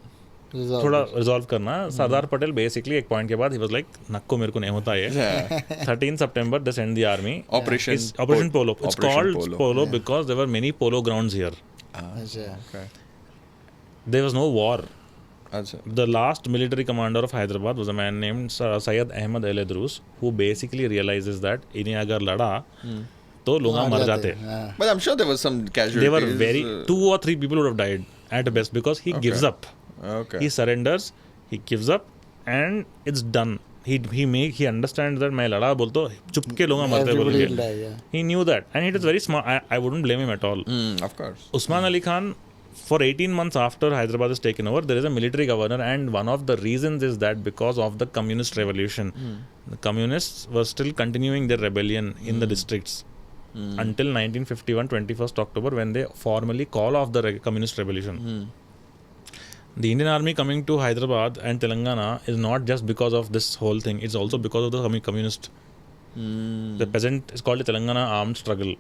Speaker 3: थोड़ा रिजॉल्व करना. सरदार पटेल बेसिकली एक पॉइंट के बाद ही वाज लाइक नक्को मेरे को नहीं होता है. 13 September they sent the army. Operation Polo. It's called Polo because there were many polo grounds here.
Speaker 2: Okay.
Speaker 3: There was no war. The last military commander of Hyderabad was a man named Syed Ahmad Al-Idrus, who basically realizes that इन्हें अगर लड़ा तो लोग मर जाते.
Speaker 1: But I'm sure there was some casualties.
Speaker 3: They were very 2 or 3 people would have died at best because he gives up.
Speaker 1: Okay.
Speaker 3: He surrenders, he gives up, and it's done. He understands that मैं लड़ा बोल तो चुपके लोग मरते बोल के. He knew that, and it is very smart. I wouldn't blame him at all.
Speaker 1: Of course.
Speaker 3: Usman Ali Khan, for 18 months after Hyderabad is taken over, there is a military governor, and one of the reasons is that because of the communist revolution, the communists were still continuing their rebellion in the districts until 1951, 21st October, when they formally call off the communist revolution. The Indian army coming to Hyderabad and Telangana is not just because of this whole thing, it's also because of the communist. The peasant is called the Telangana armed struggle.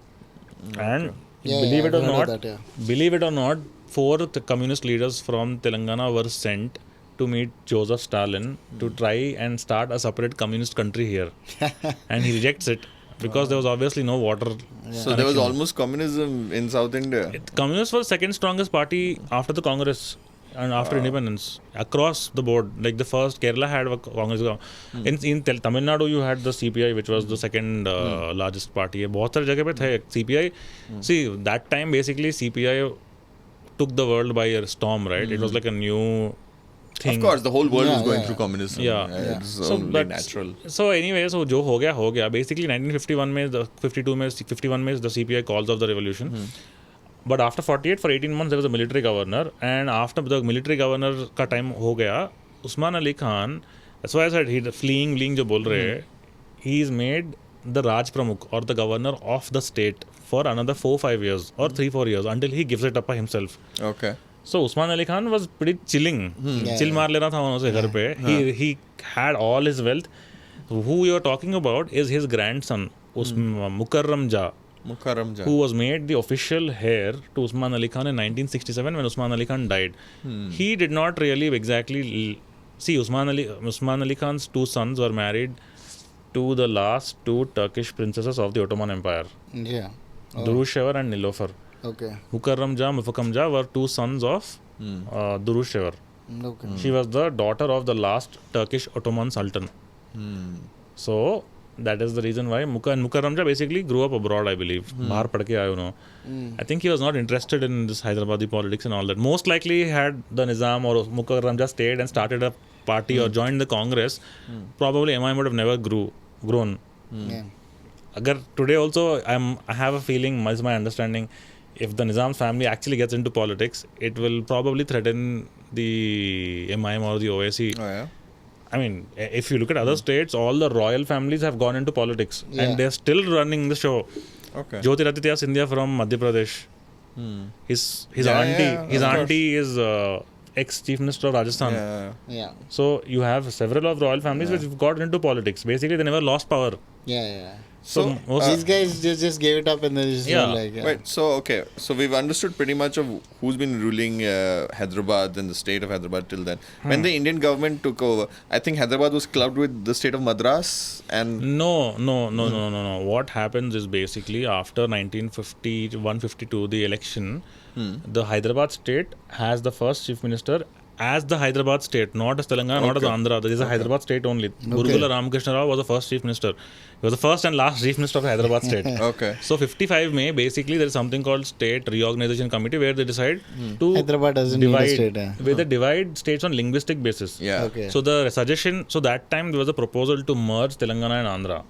Speaker 3: And believe it or not, 4 communist leaders from Telangana were sent to meet Joseph Stalin to try and start a separate communist country here. And he rejects it because there was obviously no water.
Speaker 1: So there was almost communism in South India.
Speaker 3: Communists were the second strongest party after the Congress and after independence across the board. Like the first, Kerala had a Congress. In Tamil Nadu, you had the CPI, which was the second largest party. बहुत सारी जगह पे थे CPI. See, that time basically CPI took the world by a storm, right? It was like a new thing.
Speaker 1: Of course, the whole world was going through communism. It's
Speaker 3: So
Speaker 1: only natural.
Speaker 3: So anyway, so जो हो गया. Basically 1951 में, 51 में the CPI calls off the revolution. But after 48, for 18 months, there was a military governor. And after the military governor का time हो गया, Usman Ali Khan, that's why I said he fleeing जो बोल रहे हैं, he is made the Raj Pramukh or the governor of the state for another 4-5 years or 3-4 years until he gives it up by himself.
Speaker 1: Okay.
Speaker 3: So Usman Ali Khan was pretty chilling. Chill मार ले रहा था उनसे घर पे. He had all his wealth. Who you are talking about is his grandson, Mukarram Jah, who was made the official heir to Usman Ali Khan in 1967 when Usman Ali Khan died. He did not really exactly see Usman Ali Khan's 2 sons were married to the last 2 Turkish princesses of the Ottoman Empire. Durushevar and Nilofer.
Speaker 2: Okay.
Speaker 3: Mukarram Jah, Mufakam Jah were 2 sons of Durushevar.
Speaker 2: Okay.
Speaker 3: She was the daughter of the last Turkish Ottoman Sultan. So that is the reason why Mukarram Jah basically grew up abroad, I believe. Bahar padh ke aaye, I think he was not interested in this Hyderabadi politics and all that. Most likely had the Nizam or Mukarram Jah stayed and started a party or joined the Congress, probably MI would have never grown. Agar today also I have a feeling, is my understanding, if the Nizam family actually gets into politics, it will probably threaten the MIM or the OSC. I mean, if you look at other states, all the royal families have gone into politics and they're still running the show.
Speaker 1: Okay.
Speaker 3: Jyotiraditya Scindia from Madhya Pradesh. His auntie is ex-chief minister of Rajasthan. So you have several of royal families which have got into politics. Basically, they never lost power.
Speaker 1: So
Speaker 2: these guys just gave it up and then just
Speaker 1: Wait, so we've understood pretty much of who's been ruling Hyderabad and the state of Hyderabad till then. When the Indian government took over, I think Hyderabad was clubbed with the state of Madras and...
Speaker 3: No. What happens is basically after 1951-52, the election, the Hyderabad state has the first chief minister as the Hyderabad state, not as Telangana, not as Andhra. There is a Hyderabad state only. Burugula Ramakrishna Rao was the first chief minister. He was the first and last chief minister of Hyderabad state.
Speaker 1: Okay.
Speaker 3: So 55 May, basically there is something called State Reorganization Committee where they decide to
Speaker 2: Hyderabad doesn't need a state.
Speaker 3: where they divide states on linguistic basis.
Speaker 1: Yeah.
Speaker 2: Okay.
Speaker 3: So the suggestion, so that time there was a proposal to merge Telangana and Andhra,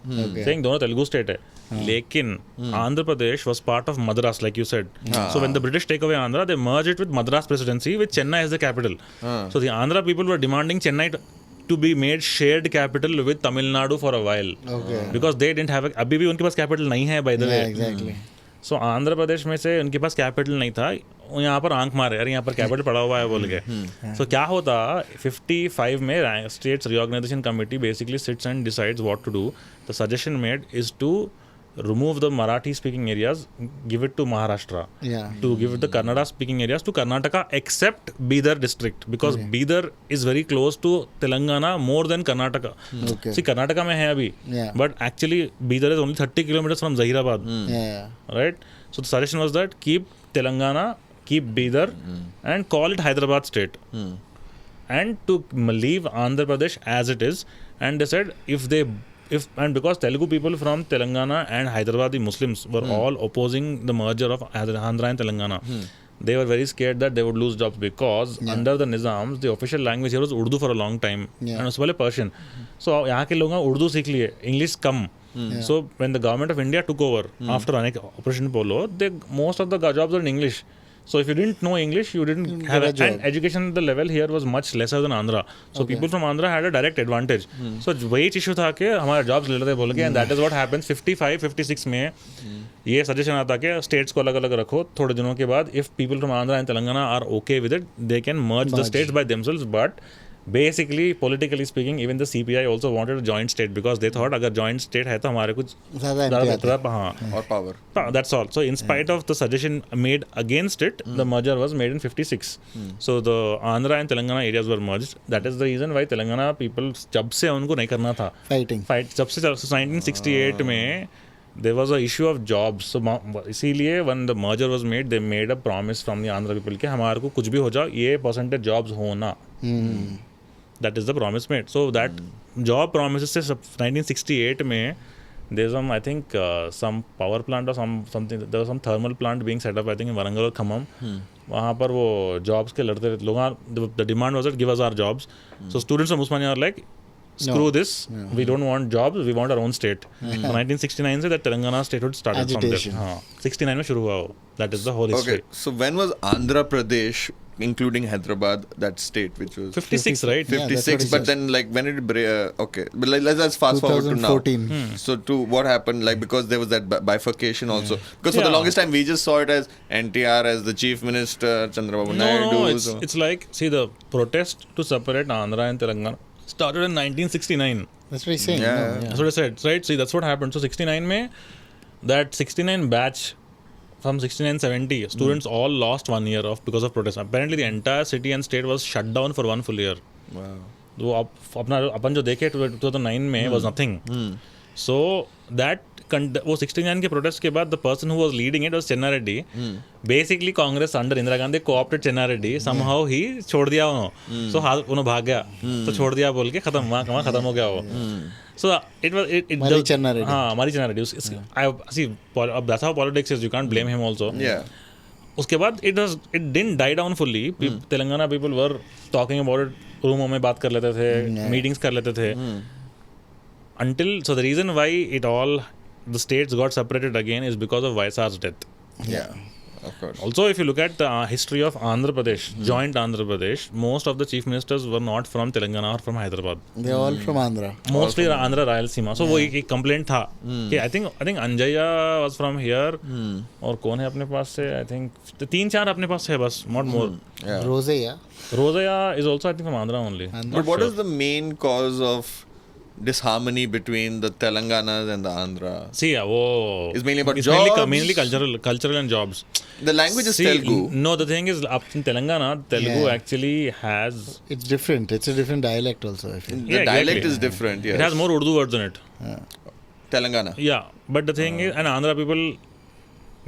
Speaker 3: saying दोनों Telugu state है. लेकिन Andhra Pradesh was part of Madras, like you said. So when the British take away Andhra, they merge it with Madras Presidency, with Chennai as the capital. So the Andhra people were demanding Chennai to be made shared capital with Tamil Nadu for a while.
Speaker 2: Okay.
Speaker 3: Because they didn't have अभी भी उनके पास capital नहीं है, by the way.
Speaker 2: Exactly.
Speaker 3: सो आंध्र प्रदेश में से उनके पास capital नहीं था, यहाँ पर आंख मारे यार यहाँ पर कैपिटल पड़ा हुआ है बोल के. सो क्या होता 55 में states reorganisation committee basically sits and decides what to do. The suggestion made is to remove the Marathi speaking areas, give it to Maharashtra, to give it the Kannada speaking areas to Karnataka except Bidar district, because Bidar is very close to Telangana more than Karnataka. See, Karnataka mein hai abhi, but actually Bidar is only 30 kilometers from Zahirabad. Right? So the suggestion was that keep Telangana, keep Bidar and call it Hyderabad state, and to leave Andhra Pradesh as it is. And they said and because Telugu people from Telangana and Hyderabadi Muslims were all opposing the merger of Andhra and Telangana, they were very scared that they would lose jobs, because under the Nizams the official language here was Urdu for a long time, and उससे पहले Persian. So यहाँ के लोगों Urdu सीख लिए, English come. So when the government of India took over after Operation Polo, most of the jobs were in English. So if you didn't know English, you didn't have a job. And education the level here was much lesser than Andhra. So people from Andhra had a direct advantage. So वही issue था कि हमारे jobs ले लेते बोल के, and that is what happens 55-56 में ये suggestion आता कि states को अलग अलग रखो. थोड़े दिनों के बाद if people from Andhra and Telangana are okay with it, they can merge the states by themselves. But basically, politically speaking, even the CPI also wanted a joint state, because they thought अगर joint state है तो हमारे कुछ ज़्यादा
Speaker 1: और power.
Speaker 3: That's all. So in spite of the suggestion made against it, the merger was made in 56. So the Andhra and Telangana areas were merged. That is the reason why Telangana people जब से उनको नहीं करना था जब से 1968 में there was a issue of jobs. So इसीलिए when the merger was made, they made a promise from the Andhra people कि हमारे को कुछ भी हो जाओ ये percentage jobs होना. That is the promise made. So that job promises से 1968 में there's some, I think some power plant or something, there was some thermal plant being set up, I think in Warangal or Khammam. वहाँ पर वो jobs के लड़ते लोग, the demand was that give us our jobs. So students from Usmania are like, screw this, we don't want jobs, we want our own state. So 1969 से that Telangana statehood started
Speaker 2: Agitation.
Speaker 3: from there. 69 में शुरू हुआ वो. That is the whole history.
Speaker 1: Okay, so when was Andhra Pradesh, including Hyderabad, that state, which was
Speaker 3: 56, right?
Speaker 1: 56, but then like when it okay, but let's fast forward to now. So to what happened, like because there was that bifurcation also, because for the longest time we just saw it as NTR as the chief minister, Chandrababu Naidu.
Speaker 3: No, it's like, see, the protest to separate Andhra and Telangana started in 1969.
Speaker 2: That's what he's saying.
Speaker 3: That's what I said, right? See, that's what happened. So 69 mein, that 69 batch from 69-70, students all lost 1 year off because of protest. Apparently the entire city and state was shut down for 1 full year.
Speaker 1: Wow.
Speaker 3: तो अपन जो देखे 2009 में was nothing. So that वो 69 के protest के बाद the person who was leading it was Chenna Reddy. Basically Congress under Indira Gandhi co-opted Chenna Reddy. Somehow he छोड़ दिया उन्होंने. So उन्होंने भाग गया. तो छोड़ दिया बोल के खत्म हो गया वो. So it
Speaker 2: Mari Chenna Reddy.
Speaker 3: हाँ, Mari Chenna Reddy. See, that's how politics is. You can't blame him also.
Speaker 1: Yeah.
Speaker 3: उसके बाद it didn't die down fully. Telangana people were talking about it. रूमों में बात कर लेते थे, meetings कर लेते थे. Until, so the reason why the states got separated again is because of Vaisar's death.
Speaker 1: Yeah, of course.
Speaker 3: Also, if you look at the history of Andhra Pradesh, joint Andhra Pradesh, most of the chief ministers were not from Telangana or from Hyderabad.
Speaker 2: They're all from Andhra.
Speaker 3: Mostly Andhra Rayalaseema. So वो एक complaint था कि I think Anjaya was from here. और कौन है अपने पास से? I think 3-4 अपने पास है बस, not more.
Speaker 1: Yeah.
Speaker 2: Rosaya
Speaker 3: is also I think from Andhra only.
Speaker 1: But what is the main cause of disharmony between the Telanganas and the Andhra?
Speaker 3: See,
Speaker 1: it's mainly about jobs.
Speaker 3: Mainly cultural and jobs.
Speaker 1: The language is Telugu.
Speaker 3: No, the thing is, up in Telangana, Telugu actually has.
Speaker 2: It's different. It's a different dialect also, I feel.
Speaker 1: The dialect is different. Yes.
Speaker 3: It has more Urdu words in it.
Speaker 1: Telangana.
Speaker 3: Yeah, but the thing is, and Andhra people,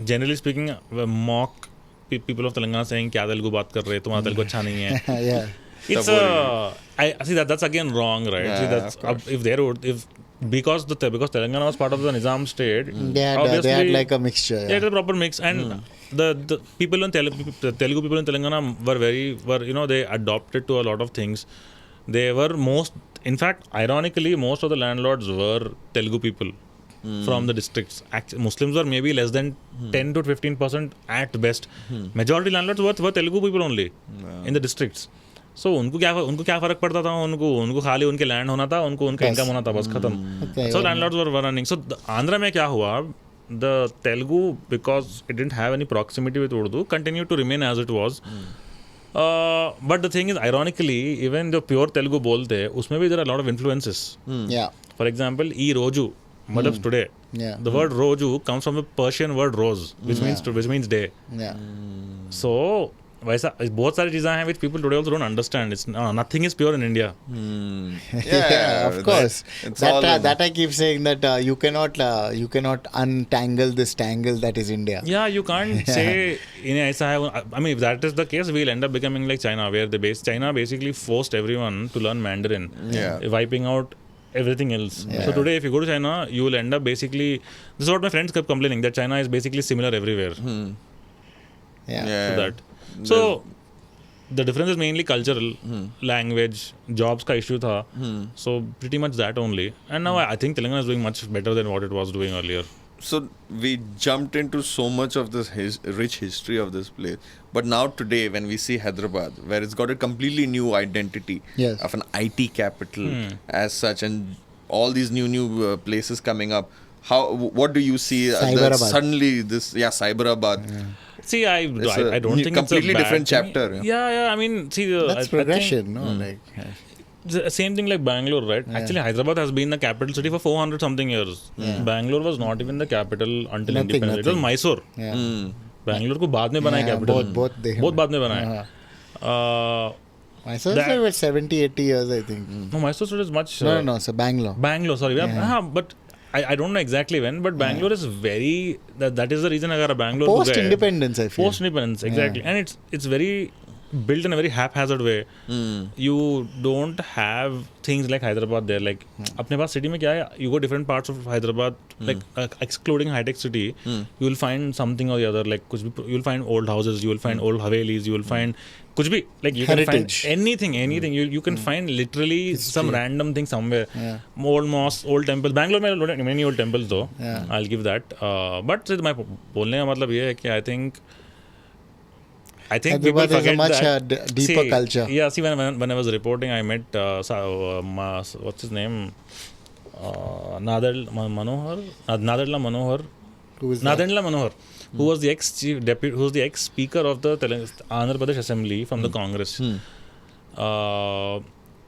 Speaker 3: generally speaking, mock people of Telangana saying, "Kya Telugu baat kar rahe? Tumhara Telugu अच्छा नहीं है."
Speaker 2: Yeah.
Speaker 3: It's I see that's again wrong, right?
Speaker 1: Yeah,
Speaker 3: see, that's if because Telangana was part of the Nizam state,
Speaker 2: They had like a mixture.
Speaker 3: Yeah, it was a proper mix, and the people in the Telugu people in Telangana were they adopted to a lot of things. They were in fact, ironically, most of the landlords were Telugu people from the districts. Muslims were maybe less than 10 to 15% at best. Majority landlords were Telugu people only in the districts. So उनको क्या फर्क पड़ता था, उनको खाली उनके land होना था, उनका इनकम होना था, बस खत्म. So landlords were running. So Andhra में क्या हुआ, the Telugu, because it didn't have any proximity with Urdu, continued to remain as it was. But the thing is, ironically, even the pure Telugu बोलते हैं, उसमें भी there are a lot of influences.
Speaker 2: Yeah.
Speaker 3: For example, roju, मतलब today.
Speaker 2: Yeah.
Speaker 3: The word roju comes from the Persian word rose, which means day.
Speaker 2: Yeah.
Speaker 3: So वैसा बहुत सारी चीज़ें हैं which people today also don't understand. It's nothing is pure in India.
Speaker 2: Yeah, of course. That I keep saying that you cannot untangle this tangle that is India.
Speaker 3: Yeah, you can't say ऐसा है. I mean, if that is the case, we'll end up becoming like China, where China basically forced everyone to learn Mandarin, wiping out everything else. So today, if you go to China, you will end up basically. This is what my friends kept complaining, that China is basically similar everywhere.
Speaker 2: Yeah.
Speaker 3: To that. So the difference is mainly cultural, language, jobs ka issue tha. So pretty much that only. And now I think Telangana is doing much better than what it was doing earlier.
Speaker 1: So we jumped into so much of this rich history of this place. But now today, when we see Hyderabad, where it's got a completely new identity of an IT capital as such, and all these new places coming up, what do you see suddenly this Cyberabad?
Speaker 2: Yeah.
Speaker 3: See, I don't think
Speaker 1: completely
Speaker 3: it's a
Speaker 1: different
Speaker 3: bad
Speaker 1: chapter.
Speaker 3: Thing. Yeah. I mean, see,
Speaker 2: that's progression, no? Like
Speaker 3: the same thing like Bangalore, right? Actually, Hyderabad has been the capital city for 400 something years. Bangalore was not even the capital until independence. It was Mysore. Bangalore को बाद में बनाया capital. बहुत बाद में बनाया.
Speaker 2: Mysore was 70-80 years, I think.
Speaker 3: No, Mysore is much.
Speaker 2: No. So Bangalore,
Speaker 3: sorry. But I don't know exactly when, but Bangalore is very. That is the reason I got a Bangalore.
Speaker 2: Post-independence, I feel.
Speaker 3: Post-independence, exactly, and it's very built in a very haphazard way. You don't have things like Hyderabad there. Like, अपने पास city में क्या है? You go different parts of Hyderabad, like excluding high-tech city, you will find something or the other. Like, you will find old houses, you will find old havelis, you will find कुछ भी, like you
Speaker 2: heritage.
Speaker 3: Can find anything. You can find literally some random thing somewhere. Old mosques, old temples. Bangalore में many old temples though. I'll give that. But my बोलने का मतलब ये है कि I think people
Speaker 2: Hyderabad
Speaker 3: forget
Speaker 2: is a much
Speaker 3: that.
Speaker 2: deeper culture.
Speaker 3: Yeah, see, when I was reporting, I met what's his name? Nadella Manohar.
Speaker 2: Who is that?
Speaker 3: Nadella Manohar, who was the who was the ex-speaker of the Andhra Pradesh Assembly from the Congress.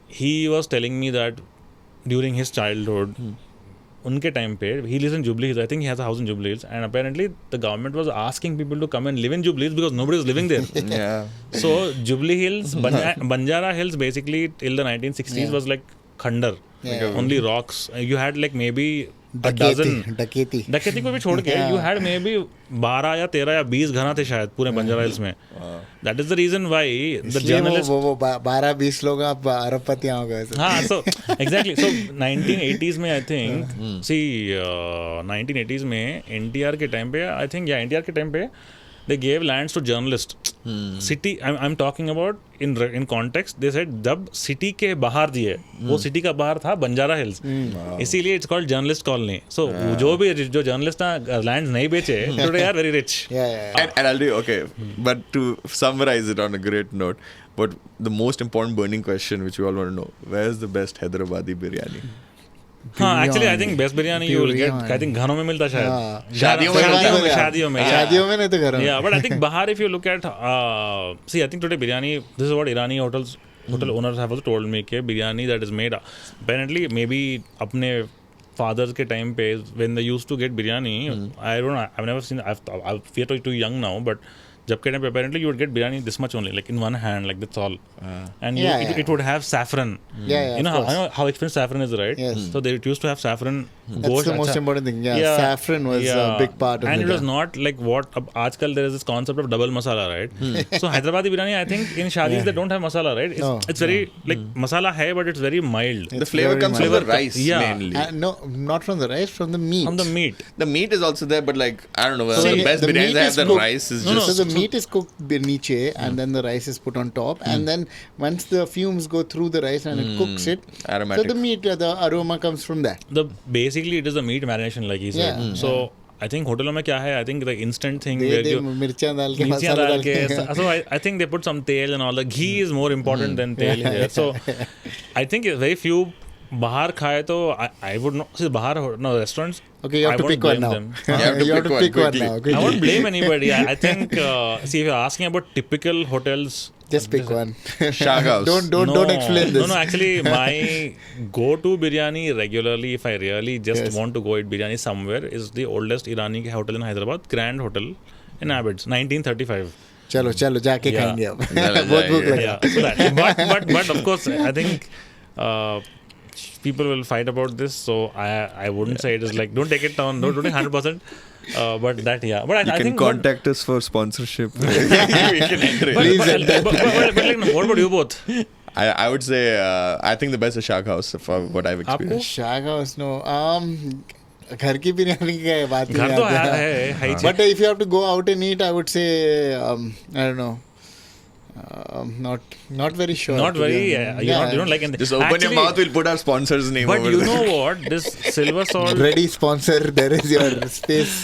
Speaker 3: He was telling me that during his childhood, उनके time पे, he lives in Jubilee Hills. I think he has a house in Jubilee Hills, and apparently the government was asking people to come and live in Jubilee Hills because nobody was living there. So Jubilee Hills, Banjara Hills, basically till the 1960s was like खंडर, only rocks. You had like maybe a dozen. डकैती को भी छोड़ के you had maybe 12 या 13 या 20 घरा थे शायद पूरे बंजारा हिल्स में. That is the reason why the journalists
Speaker 2: वो 12-20 लोग आप अरबपति हो गए.
Speaker 3: हाँ, so exactly. So 1980s में I think see 1980s में NTR के टाइम पे I think NTR के टाइम पे they gave lands to journalists. City, I'm talking about in context. They said जब city के बाहर दिए, वो city का बाहर था बंजारा हिल्स, इसीलिए it's called journalist colony. So जो journalist ना lands नहीं बेचे, today are very rich.
Speaker 1: And I'll do but to summarize it on a great note, but the most important burning question which we all want to know: where is the best Hyderabadi biryani?
Speaker 3: हाँ, actually I think best biryani you will get, I think घरों में मिलता शायद. शादियों में
Speaker 2: नहीं तो घरों में.
Speaker 3: Yeah, but I think Bahar, if you look at see, I think today biryani, this is what Irani hotel owners have also told me कि biryani that is made apparently maybe अपने fathers के time पे when they used to get biryani, I don't know, I've never seen, I fear too young now, but Jab ke time pe apparently you would get biryani this much only, like in one hand, like that's all. And it would have saffron.
Speaker 2: Yeah,
Speaker 3: you know how expensive saffron is, right?
Speaker 2: Yes.
Speaker 3: So they used to have saffron.
Speaker 2: That's the most important thing. Yeah, saffron was a big part of it.
Speaker 3: And it was not like what aajkal there is this concept of double masala, right? So Hyderabadi biryani, I think in shadis they don't have masala, right? It's very like masala hai, but it's very mild.
Speaker 1: The flavor comes from the rice mainly.
Speaker 2: No, not from the rice, from the meat.
Speaker 3: From the meat.
Speaker 1: The meat is also there, but like I don't know. So the best biryanis have the rice is just.
Speaker 2: So the meat is cooked niche, and then the rice is put on top, and then once the fumes go through the rice and it cooks it,
Speaker 1: aromatic.
Speaker 2: so the meat, the aroma comes from that.
Speaker 3: Basically it is a meat marination, like he said. So I think hotel mein kya hai? I think the instant thing where you
Speaker 2: mirchiyan dal ke masala dal ke.
Speaker 3: So I think they put some tel and all. The ghee is more important than tel here. So I think very few bahar khaye to I would not see bahar restaurants.
Speaker 2: Okay, you have to pick one now. You have to pick one now.
Speaker 3: I won't blame anybody. I think see if you're asking about typical hotels,
Speaker 2: just pick one.
Speaker 1: Shah House.
Speaker 2: Don't explain this.
Speaker 3: No, actually my go-to biryani regularly, if I really just want to go eat biryani somewhere, is the oldest Irani hotel in Hyderabad, Grand Hotel in Abid, 1935.
Speaker 2: चलो जाके खाएंगे अब बहुत भूख लगा.
Speaker 3: But of course I think people will fight about this, so I wouldn't say it is like, don't take it down, don't take 100%. But that, but I
Speaker 1: can
Speaker 3: think
Speaker 1: contact us for sponsorship.
Speaker 3: But what about you both?
Speaker 1: I would say I think the best is Shah House for what I've experienced.
Speaker 2: Shah House, no. घर की बिरयानी की बात
Speaker 3: घर तो है.
Speaker 2: But if you have to go out and eat, I would say I don't know. Not very sure.
Speaker 3: Not very. You don't like anything.
Speaker 1: Just open your mouth. We'll put our sponsor's name.
Speaker 3: But
Speaker 1: over
Speaker 3: you
Speaker 1: there.
Speaker 3: know what? This silver salt.
Speaker 2: Ready sponsor. There is your space.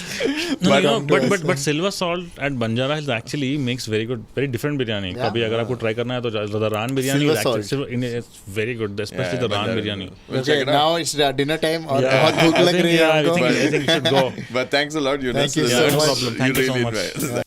Speaker 3: But silver salt at Banjara Hills actually makes very good, very different biryani. कभी अगर आपको try करना है तो the Ran biryani is actually it's very good, especially the Ran biryani.
Speaker 2: Okay, now it's dinner time. और बहुत भूख लग रही है.
Speaker 3: I think you should go.
Speaker 1: But thanks a lot, Yunus.
Speaker 2: Thank you so much.
Speaker 3: No problem. Thank you so much.